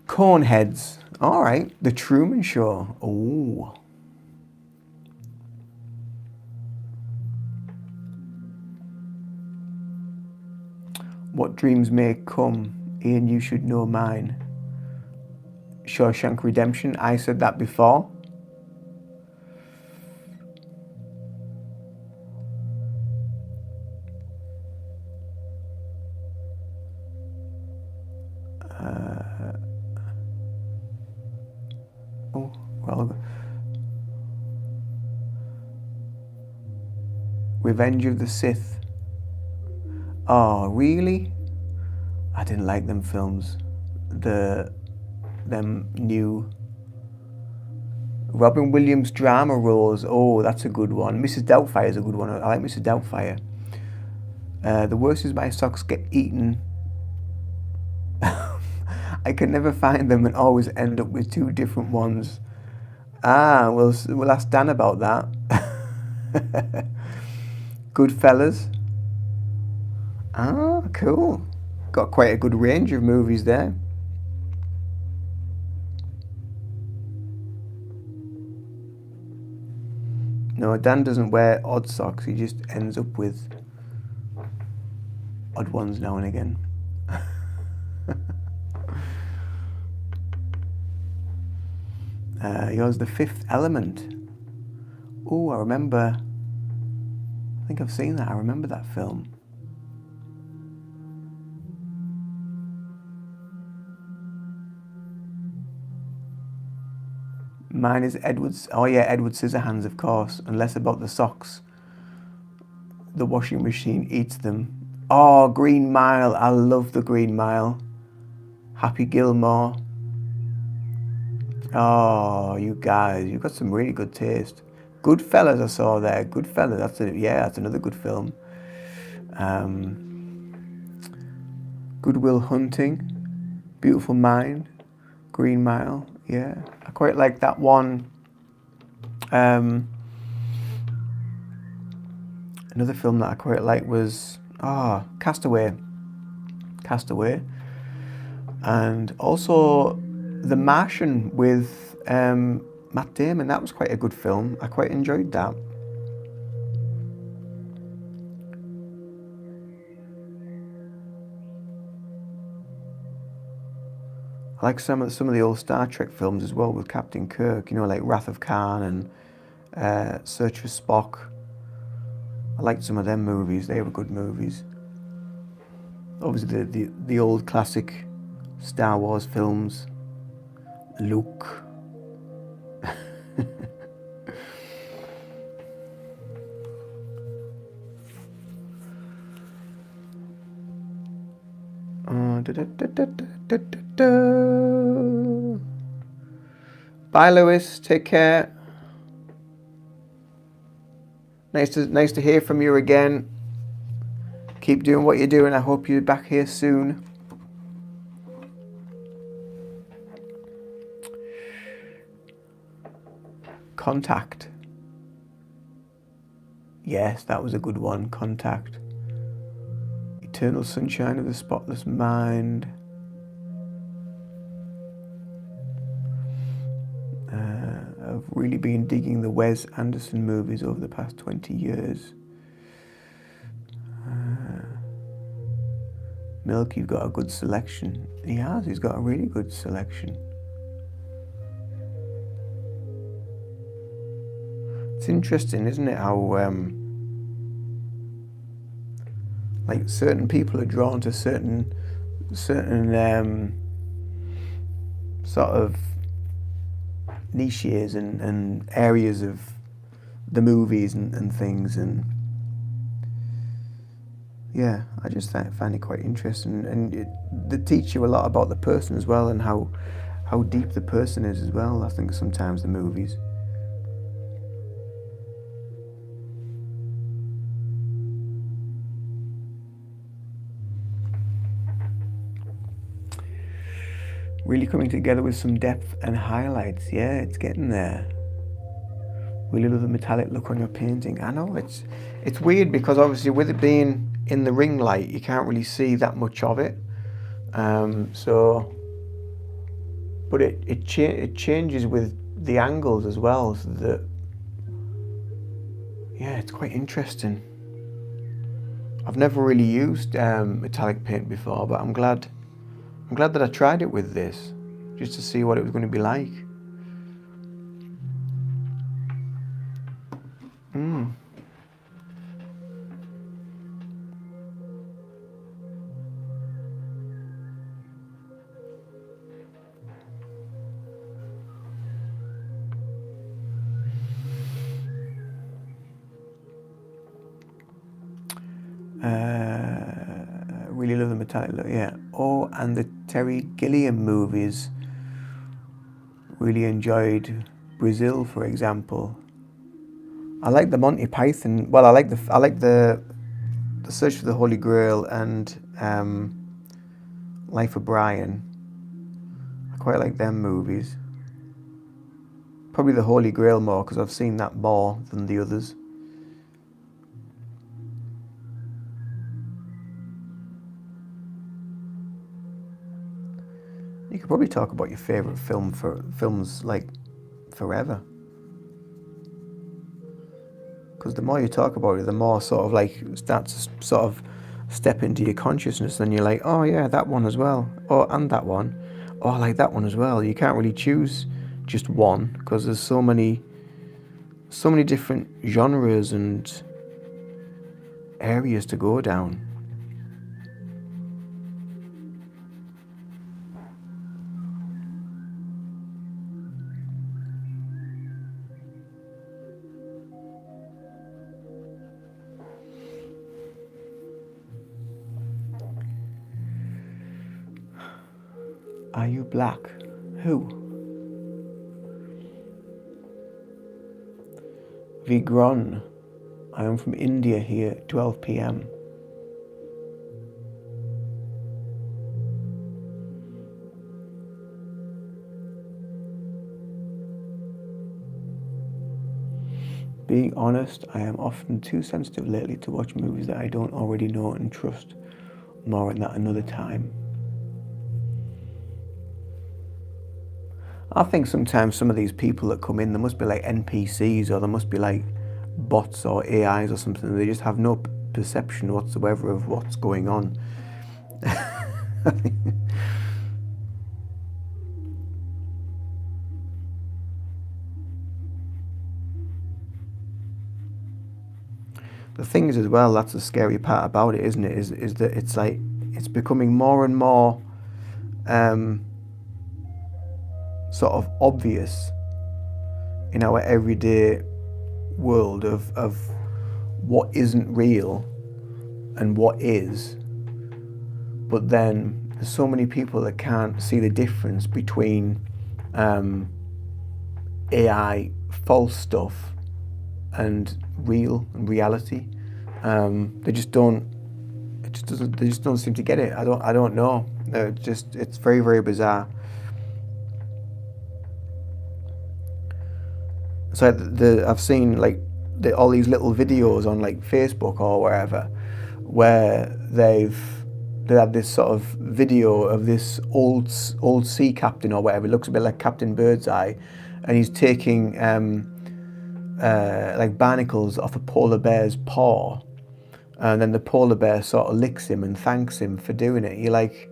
Coneheads. All right. The Truman Show. Oh. What dreams may come, Ian, you should know mine. Shawshank Redemption. I said that before. Oh, well. Revenge of the Sith. Oh, really? I didn't like them films. Them new Robin Williams drama roles. Oh, that's a good one. Mrs. Doubtfire is a good one. I like Mrs. Doubtfire. The worst is my socks get eaten. I can never find them and always end up with two different ones. Ah, we'll ask Dan about that. Goodfellas. Ah, cool. Got quite a good range of movies there. No, Dan doesn't wear odd socks. He just ends up with odd ones now and again. Yours, The Fifth Element. Oh, I remember. I think I've seen that. I remember that film. Mine is Edward's. Oh yeah, Edward Scissorhands, of course. And less about the socks. The washing machine eats them. Oh, Green Mile. I love the Green Mile. Happy Gilmore. Oh, you guys, you've got some really good taste. Goodfellas, I saw there. Goodfellas. That's another good film. Good Will Hunting. Beautiful Mind. Green Mile. Yeah, I quite like that one. Another film that I quite like was Castaway. Castaway. And also The Martian with Matt Damon. That was quite a good film. I quite enjoyed that. I like some of the old Star Trek films as well with Captain Kirk. You know, like Wrath of Khan and Search for Spock. I liked some of them movies. They were good movies. Obviously, the old classic Star Wars films. Luke. Bye, Lewis. Take care. Nice to hear from you again. Keep doing what you're doing. I hope you're back here soon. Contact. Yes, that was a good one. Contact. Eternal Sunshine of the Spotless Mind. I've really been digging the Wes Anderson movies over the past 20 years. Milk, you've got a good selection. He has. He's got a really good selection. It's interesting, isn't it, how like certain people are drawn to certain sort of niches and areas of the movies and things, and yeah, I just find it quite interesting, and they teach you a lot about the person as well, and how deep the person is as well. I think sometimes the movies. Really coming together with some depth and highlights. Yeah, it's getting there. Really love the metallic look on your painting. I know it's weird because obviously with it being in the ring light, you can't really see that much of it. But it changes with the angles as well. So that, yeah, it's quite interesting. I've never really used metallic paint before, but I'm glad that I tried it with this, just to see what it was going to be like. Really love the metallic look, yeah. Oh, and the Terry Gilliam movies. Really enjoyed Brazil, for example. I like the Monty Python. Well, I like the Search for the Holy Grail and Life of Brian. I quite like them movies. Probably the Holy Grail more because I've seen that more than the others. You could probably talk about your favourite films like forever. Because the more you talk about it, the more sort of like start to sort of step into your consciousness. Then you're like, oh yeah, that one as well. Oh, and that one. Oh, I like that one as well. You can't really choose just one because there's so many different genres and areas to go down. Are you black? Who? Vigron. I am from India here, 12 p.m. Being honest, I am often too sensitive lately to watch movies that I don't already know and trust. More on that another time. I think sometimes some of these people that come in, there must be like NPCs or there must be like bots or AIs or something. They just have no perception whatsoever of what's going on. The thing is as well, that's the scary part about it, isn't it? Is that it's like it's becoming more and more sort of obvious in our everyday world of what isn't real and what is. But then there's so many people that can't see the difference between AI false stuff and real and reality. They just don't. It just doesn't. They just don't seem to get it. I don't know. It's very, very bizarre. So I've seen like all these little videos on like Facebook or wherever, where they had this sort of video of this old sea captain or whatever. It looks a bit like Captain Birdseye, and he's taking like barnacles off a polar bear's paw, and then the polar bear sort of licks him and thanks him for doing it. You're like,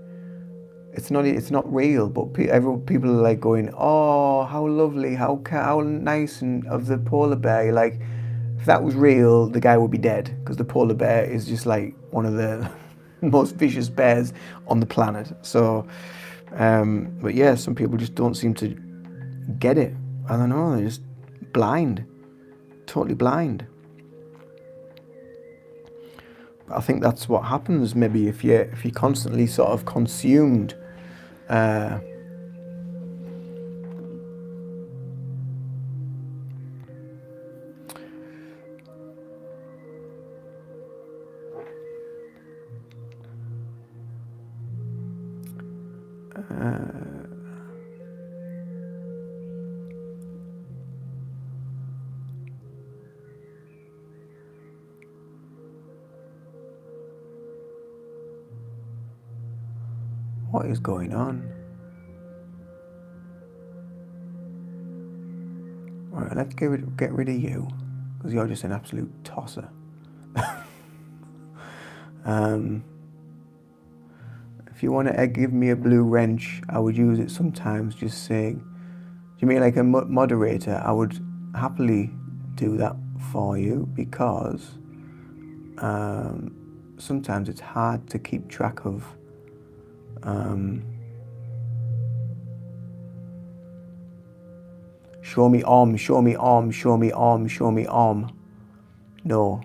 it's not real, but people are like going, oh, how lovely, how nice and of the polar bear. You're like, if that was real, the guy would be dead, because the polar bear is just like one of the most vicious bears on the planet. So, but yeah, some people just don't seem to get it. I don't know, they're just blind, totally blind. But I think that's what happens. Maybe if you're constantly sort of consumed. What is going on? Right, let's get rid of you, because you're just an absolute tosser. If you want to give me a blue wrench, I would use it sometimes, just saying. Do you mean like a moderator? I would happily do that for you, because sometimes it's hard to keep track of show me arm, show me arm, show me arm, show me arm. No.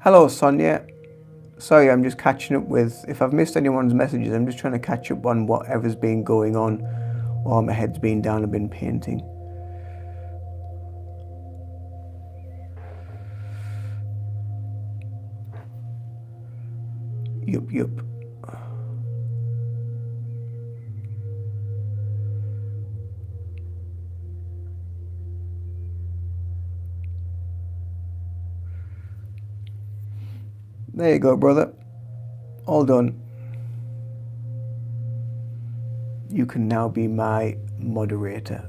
Hello, Sonia. Sorry, I'm just catching up with, if I've missed anyone's messages, I'm just trying to catch up on whatever's been going on while my head's been down and been painting. Yup. There you go, brother. All done. You can now be my moderator.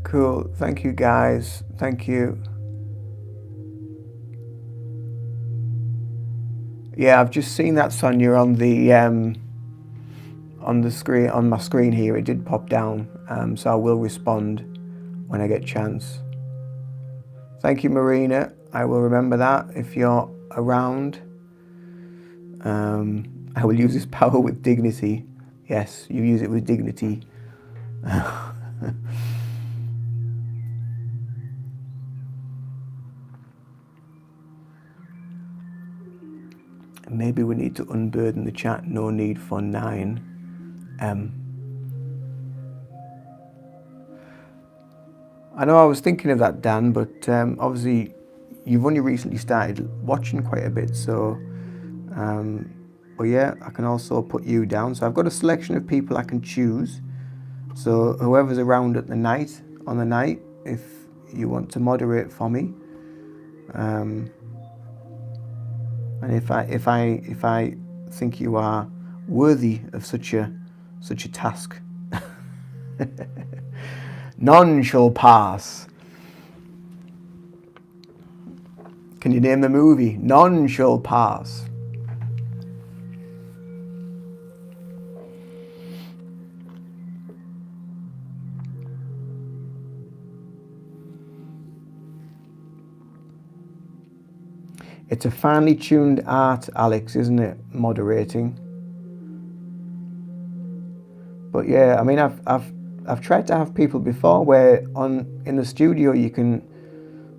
Cool. Thank you, guys. Thank you. Yeah, I've just seen that, Sonia, on the screen, on my screen here. It did pop down, so I will respond when I get a chance. Thank you, Marina. I will remember that if you're around. I will use this power with dignity. Yes, you use it with dignity. Maybe we need to unburden the chat. No need for 9. I know I was thinking of that, Dan, but obviously you've only recently started watching quite a bit, so but yeah, I can also put you down. So I've got a selection of people I can choose. So whoever's around on the night, if you want to moderate for me, and if I think you are worthy of such a task, none shall pass. Can you name the movie? None shall pass. It's a finely tuned art, Alex, isn't it? Moderating. But yeah, I mean, I've tried to have people before where in the studio you can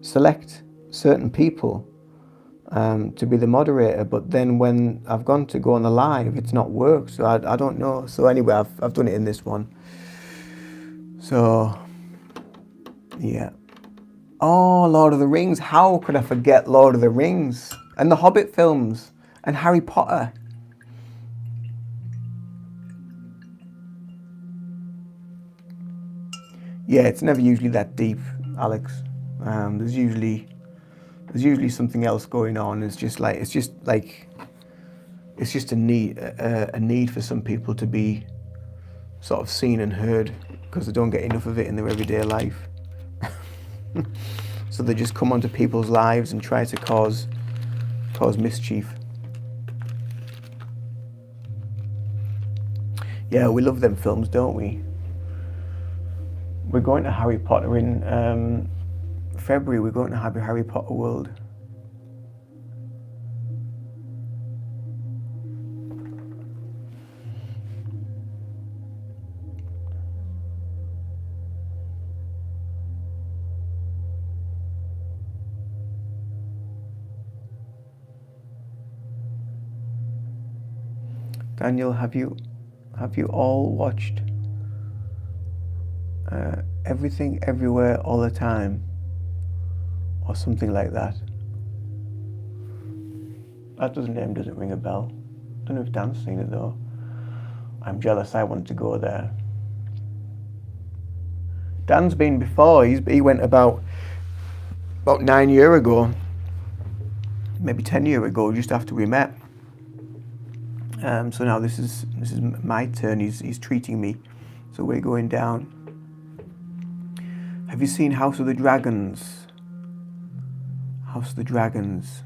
select certain people to be the moderator, but then when I've gone to go on the live, it's not worked. So I don't know. So anyway, I've done it in this one. So yeah. Oh, Lord of the Rings. How could I forget Lord of the Rings? And the Hobbit films. And Harry Potter. Yeah, it's never usually that deep, Alex. There's usually something else going on. It's just a need for some people to be sort of seen and heard, because they don't get enough of it in their everyday life. So they just come onto people's lives and try to cause mischief. Yeah, we love them films, don't we? We're going to Harry Potter in February. We're going to Harry Potter World. Daniel, have you all watched Everything Everywhere All the Time, or something like that? That name doesn't ring a bell. Don't know if Dan's seen it though. I'm jealous. I want to go there. Dan's been before. He went about 9 years ago, maybe 10 years ago, just after we met. So now this is my turn. He's treating me. So we're going down. Have you seen House of the Dragons? House of the Dragons.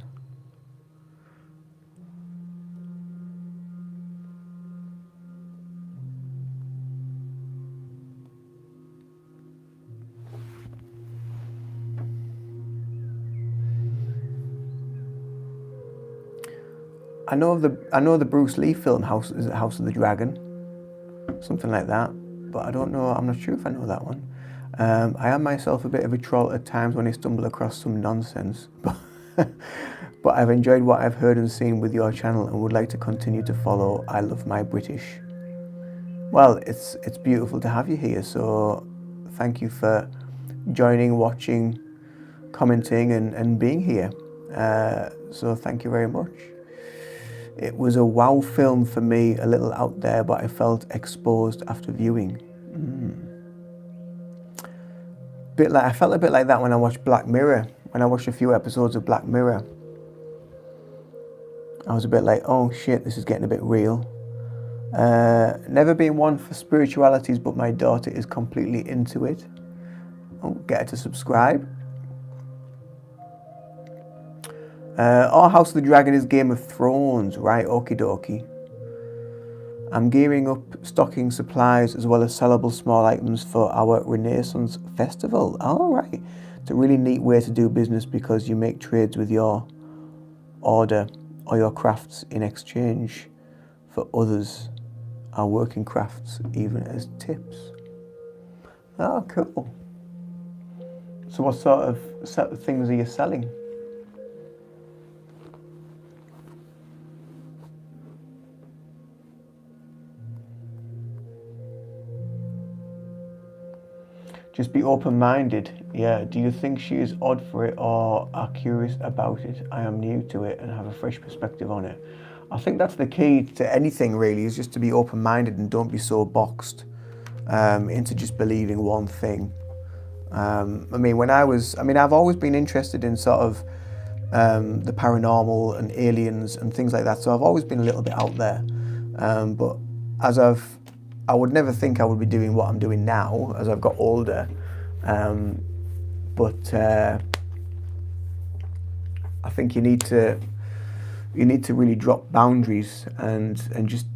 I know the Bruce Lee film House of the Dragon, something like that, but I don't know. I'm not sure if I know that one. I am myself a bit of a troll at times when I stumble across some nonsense, but I've enjoyed what I've heard and seen with your channel and would like to continue to follow. I love my British. Well, it's beautiful to have you here, so thank you for joining, watching, commenting and being here. So thank you very much. It was a wow film for me, a little out there, but I felt exposed after viewing. I felt a bit like that when I watched Black Mirror. When I watched a few episodes of Black Mirror, I was a bit like, oh shit, this is getting a bit real. Never been one for spiritualities, but my daughter is completely into it. Oh, get her to subscribe. Oh, House of the Dragon is Game of Thrones. Right, okie dokie. I'm gearing up stocking supplies as well as sellable small items for our Renaissance Festival. All right. It's a really neat way to do business because you make trades with your order or your crafts in exchange for others are working crafts, even as tips. Oh, cool. So what sort of things are you selling? Just be open-minded. Yeah, do you think she is odd for it or are curious about it? I am new to it and have a fresh perspective on it. I think that's the key to anything really, is just to be open-minded and don't be so boxed into just believing one thing. I've always been interested in sort of the paranormal and aliens and things like that, so I've always been a little bit out there. But I would never think I would be doing what I'm doing now as I've got older. But I think you need to really drop boundaries and just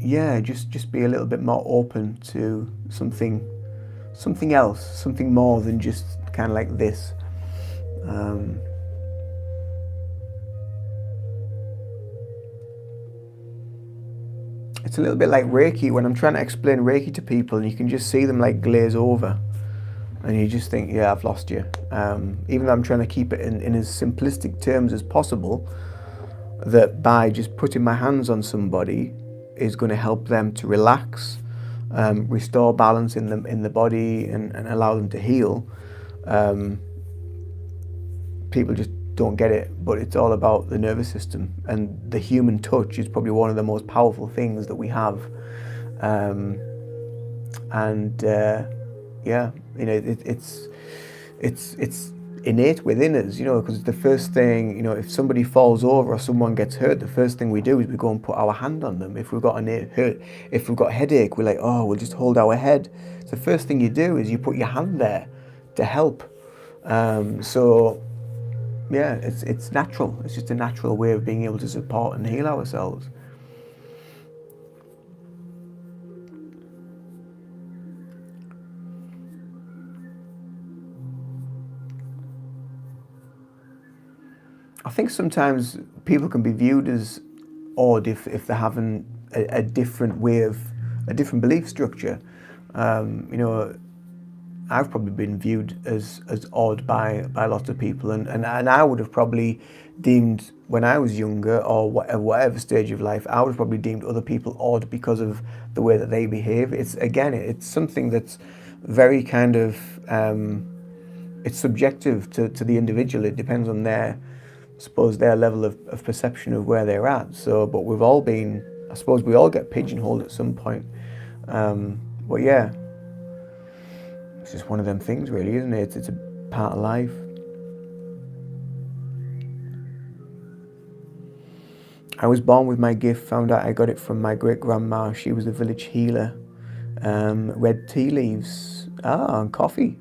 be a little bit more open to something else, something more than just kind of like this. It's a little bit like Reiki when I'm trying to explain Reiki to people, and you can just see them like glaze over, and you just think, yeah, I've lost you. Even though I'm trying to keep it in as simplistic terms as possible, that by just putting my hands on somebody is going to help them to relax, restore balance in the body, and allow them to heal. People just don't get it, but it's all about the nervous system, and the human touch is probably one of the most powerful things that we have. It's innate within us, because the first thing, if somebody falls over or someone gets hurt, the first thing we do is we go and put our hand on them. If we've got if we've got a headache, we're like, oh, we'll just hold our head. So the first thing you do is you put your hand there to help. Yeah, it's natural. It's just a natural way of being able to support and heal ourselves. I think sometimes people can be viewed as odd if they're having a different belief structure. I've probably been viewed as odd by lots of people, and I would have probably deemed, when I was younger or whatever stage of life, I would have probably deemed other people odd because of the way that they behave. It's something that's very kind of it's subjective to the individual. It depends on their level of perception of where they're at. So, but we've all been, I suppose we all get pigeonholed at some point. But yeah, it's just one of them things really, isn't it? It's a part of life. I was born with my gift, found out I got it from my great-grandma. She was a village healer. Read tea leaves, and coffee.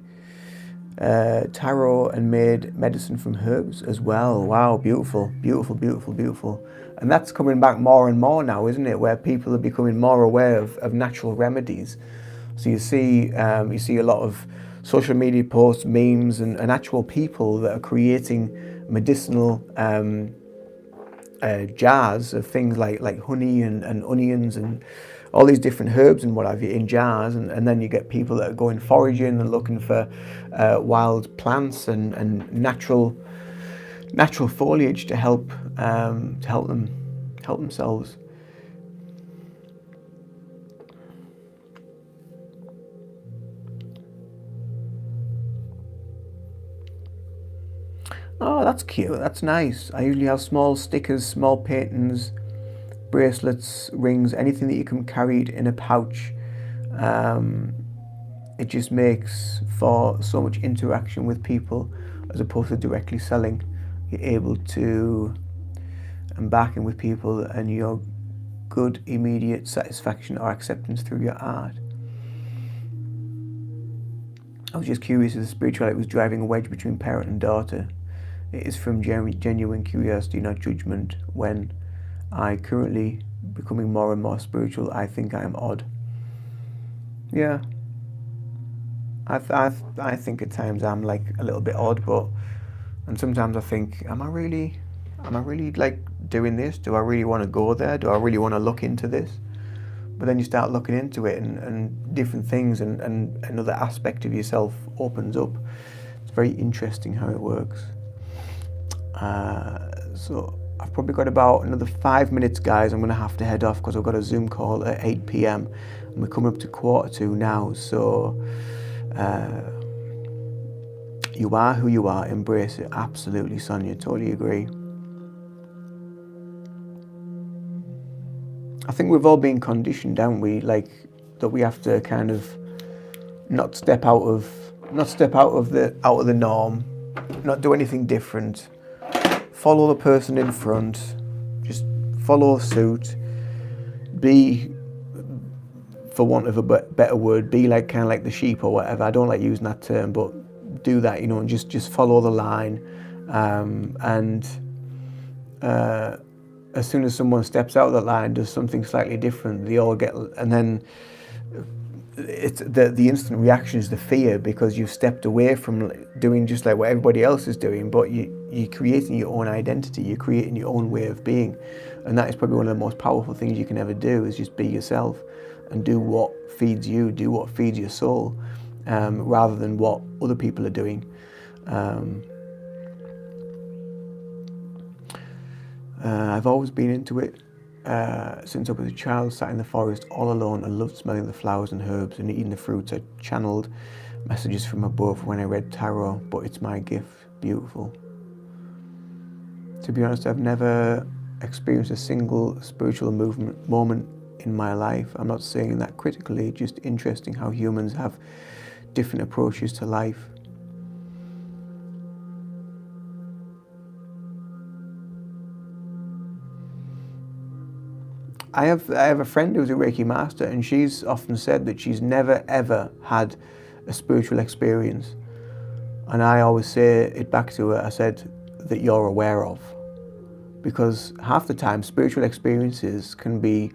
Tarot, and made medicine from herbs as well. Wow, beautiful, beautiful, beautiful, beautiful. And that's coming back more and more now, isn't it? Where people are becoming more aware of natural remedies. So you see a lot of social media posts, memes, and actual people that are creating medicinal jars of things like honey and onions and all these different herbs and what have you in jars, and then you get people that are going foraging and looking for wild plants and natural foliage to help themselves. Oh, that's cute. That's nice. I usually have small stickers, small paintings, bracelets, rings, anything that you can carry it in a pouch. It just makes for so much interaction with people as opposed to directly selling. You're able to embark in with people and your good immediate satisfaction or acceptance through your art. I was just curious if the spirituality was driving a wedge between parent and daughter. It is from genuine curiosity, not judgment. When I currently becoming more and more spiritual, I think I am odd. Yeah, I think at times I'm like a little bit odd, and sometimes I think, am I really like doing this? Do I really want to go there? Do I really want to look into this? But then you start looking into it, and different things, and another aspect of yourself opens up. It's very interesting how it works. So I've probably got about another 5 minutes, guys. I'm going to have to head off because I've got a Zoom call at 8 p.m. and we're coming up to 1:45 now. So you are who you are. Embrace it. Absolutely, Sonia. Totally agree. I think we've all been conditioned, haven't we? Like that we have to kind of not step out of the norm, not do anything different. Follow the person in front. Just follow suit. Be, for want of a better word, be like kind of like the sheep or whatever. I don't like using that term, but do that, you know, and just follow the line. As soon as someone steps out of that line, does something slightly different, they all get, and then it's the instant reaction is the fear because you've stepped away from doing just like what everybody else is doing, but you're creating your own identity, you're creating your own way of being, and that is probably one of the most powerful things you can ever do, is just be yourself and do what feeds you, do what feeds your soul, rather than what other people are doing. I've always been into it since I was a child, sat in the forest all alone and loved smelling the flowers and herbs and eating the fruits. I channeled messages from above when I read tarot, but it's my gift. Beautiful. To be honest, I've never experienced a single spiritual moment in my life. I'm not saying that critically, just interesting how humans have different approaches to life. I have a friend who's a Reiki master, and she's often said that she's never ever had a spiritual experience. And I always say it back to her, I said, that you're aware of. Because half the time spiritual experiences can be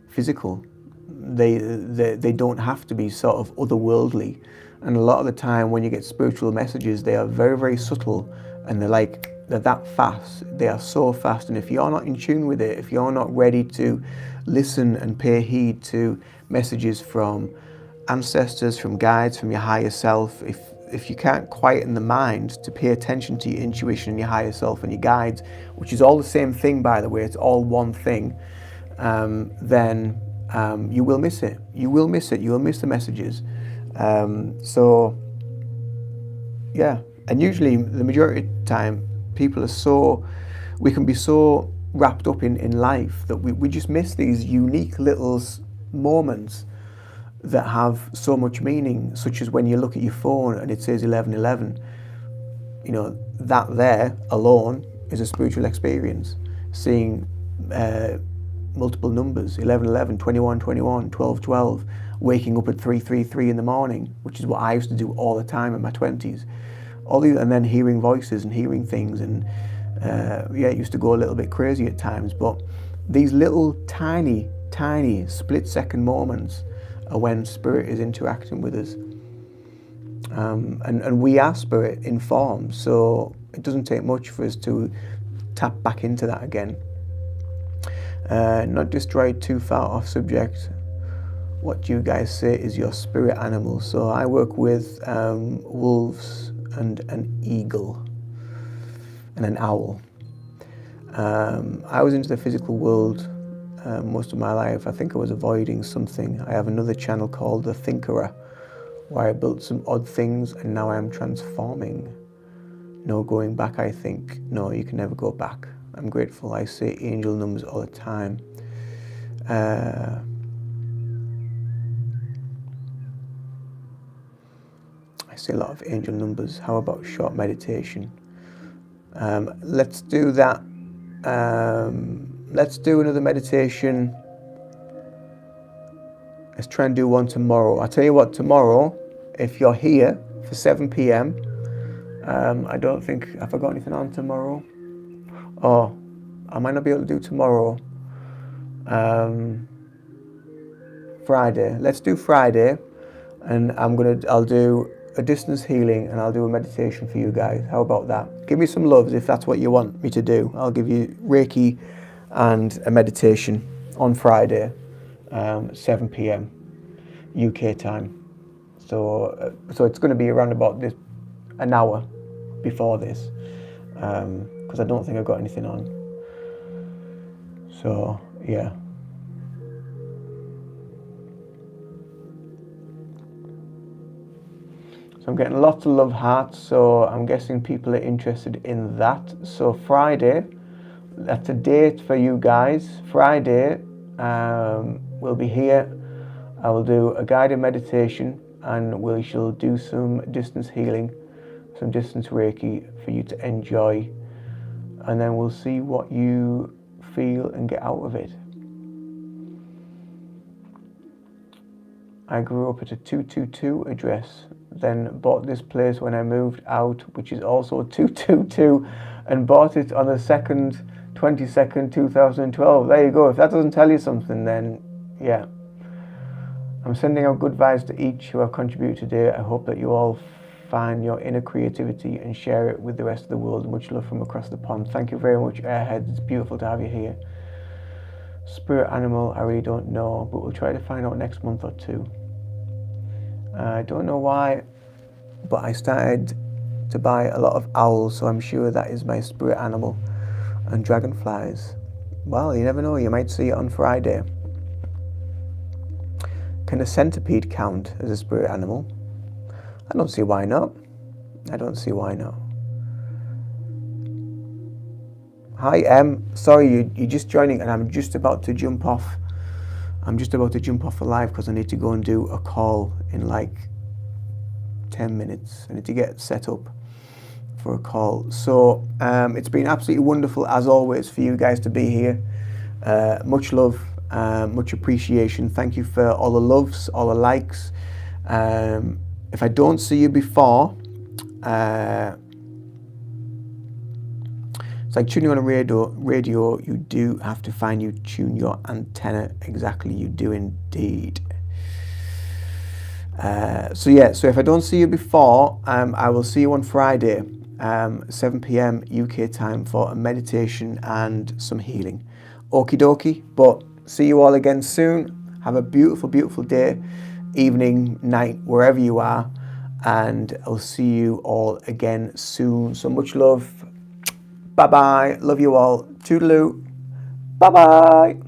physical. They don't have to be sort of otherworldly. And a lot of the time when you get spiritual messages, they are very, very subtle, and they're that fast. They are so fast, and if you're not in tune with it, if you're not ready to listen and pay heed to messages from ancestors, from guides, from your higher self, if you can't quieten the mind to pay attention to your intuition and your higher self and your guides, which is all the same thing, by the way, it's all one thing, then you will miss it. You will miss it. You will miss the messages. So, yeah. And usually, the majority of the time, we can be so wrapped up in life that we just miss these unique little moments that have so much meaning, such as when you look at your phone and it says 11:11. You know, that there alone is a spiritual experience. Seeing multiple numbers, 11:11, 21:21, 12:12, waking up at 3:33 in the morning, which is what I used to do all the time in my 20s. All these, and then hearing voices and hearing things, and it used to go a little bit crazy at times, but these little tiny split-second moments are when spirit is interacting with us. And we are spirit in form, so it doesn't take much for us to tap back into that again. Not destroyed, too far off subject. What do you guys say is your spirit animal? So I work with wolves and an eagle and an owl. I was into the physical world most of my life. I think I was avoiding something. I have another channel called The Thinkerer, where I built some odd things and now I am transforming. No going back, I think. No, you can never go back. I'm grateful. I say angel numbers all the time. I say a lot of angel numbers. How about short meditation? Let's do that. Let's do another meditation. Let's try and do one tomorrow. I'll tell you what, tomorrow, if you're here for 7 p.m. I don't think, have I got anything on tomorrow? Oh, I might not be able to do tomorrow. Friday. Let's do Friday, and I'll do a distance healing and I'll do a meditation for you guys. How about that? Give me some loves if that's what you want me to do. I'll give you Reiki and a meditation on Friday, 7 p.m. UK time. So it's going to be around about an hour before this, because I don't think I've got anything on. So yeah. So I'm getting lots of love hearts, so I'm guessing people are interested in that. So Friday, that's a date for you guys. Friday, we'll be here. I will do a guided meditation and we shall do some distance healing, some distance Reiki for you to enjoy. And then we'll see what you feel and get out of it. I grew up at a 222 address, then bought this place when I moved out, which is also 222, and bought it on the 22nd, 2012. There you go. If that doesn't tell you something, then yeah. I'm sending out good vibes to each who have contributed today. I hope that you all find your inner creativity and share it with the rest of the world. Much love from across the pond. Thank you very much, Airheads. It's beautiful to have you here. Spirit animal, I really don't know, but we'll try to find out next month or two. I don't know why, but I started to buy a lot of owls, so I'm sure that is my spirit animal. And dragonflies. Well, you never know, you might see it on Friday. Can a centipede count as a spirit animal? I don't see why not. I don't see why not. Hi, sorry, you're just joining and I'm just about to jump off. I'm just about to jump off the live because I need to go and do a call in like 10 minutes. I need to get set up for a call. So it's been absolutely wonderful as always for you guys to be here. Much love, much appreciation. Thank you for all the loves, all the likes. If I don't see you before, it's like tuning on a radio, you do have to tune your antenna. Exactly, you do indeed. So if I don't see you before, I will see you on Friday, 7 p.m. UK time for a meditation and some healing. Okie dokie, but see you all again soon. Have a beautiful, beautiful day, evening, night, wherever you are. And I'll see you all again soon. So much love. Bye-bye. Love you all. Toodaloo. Bye-bye.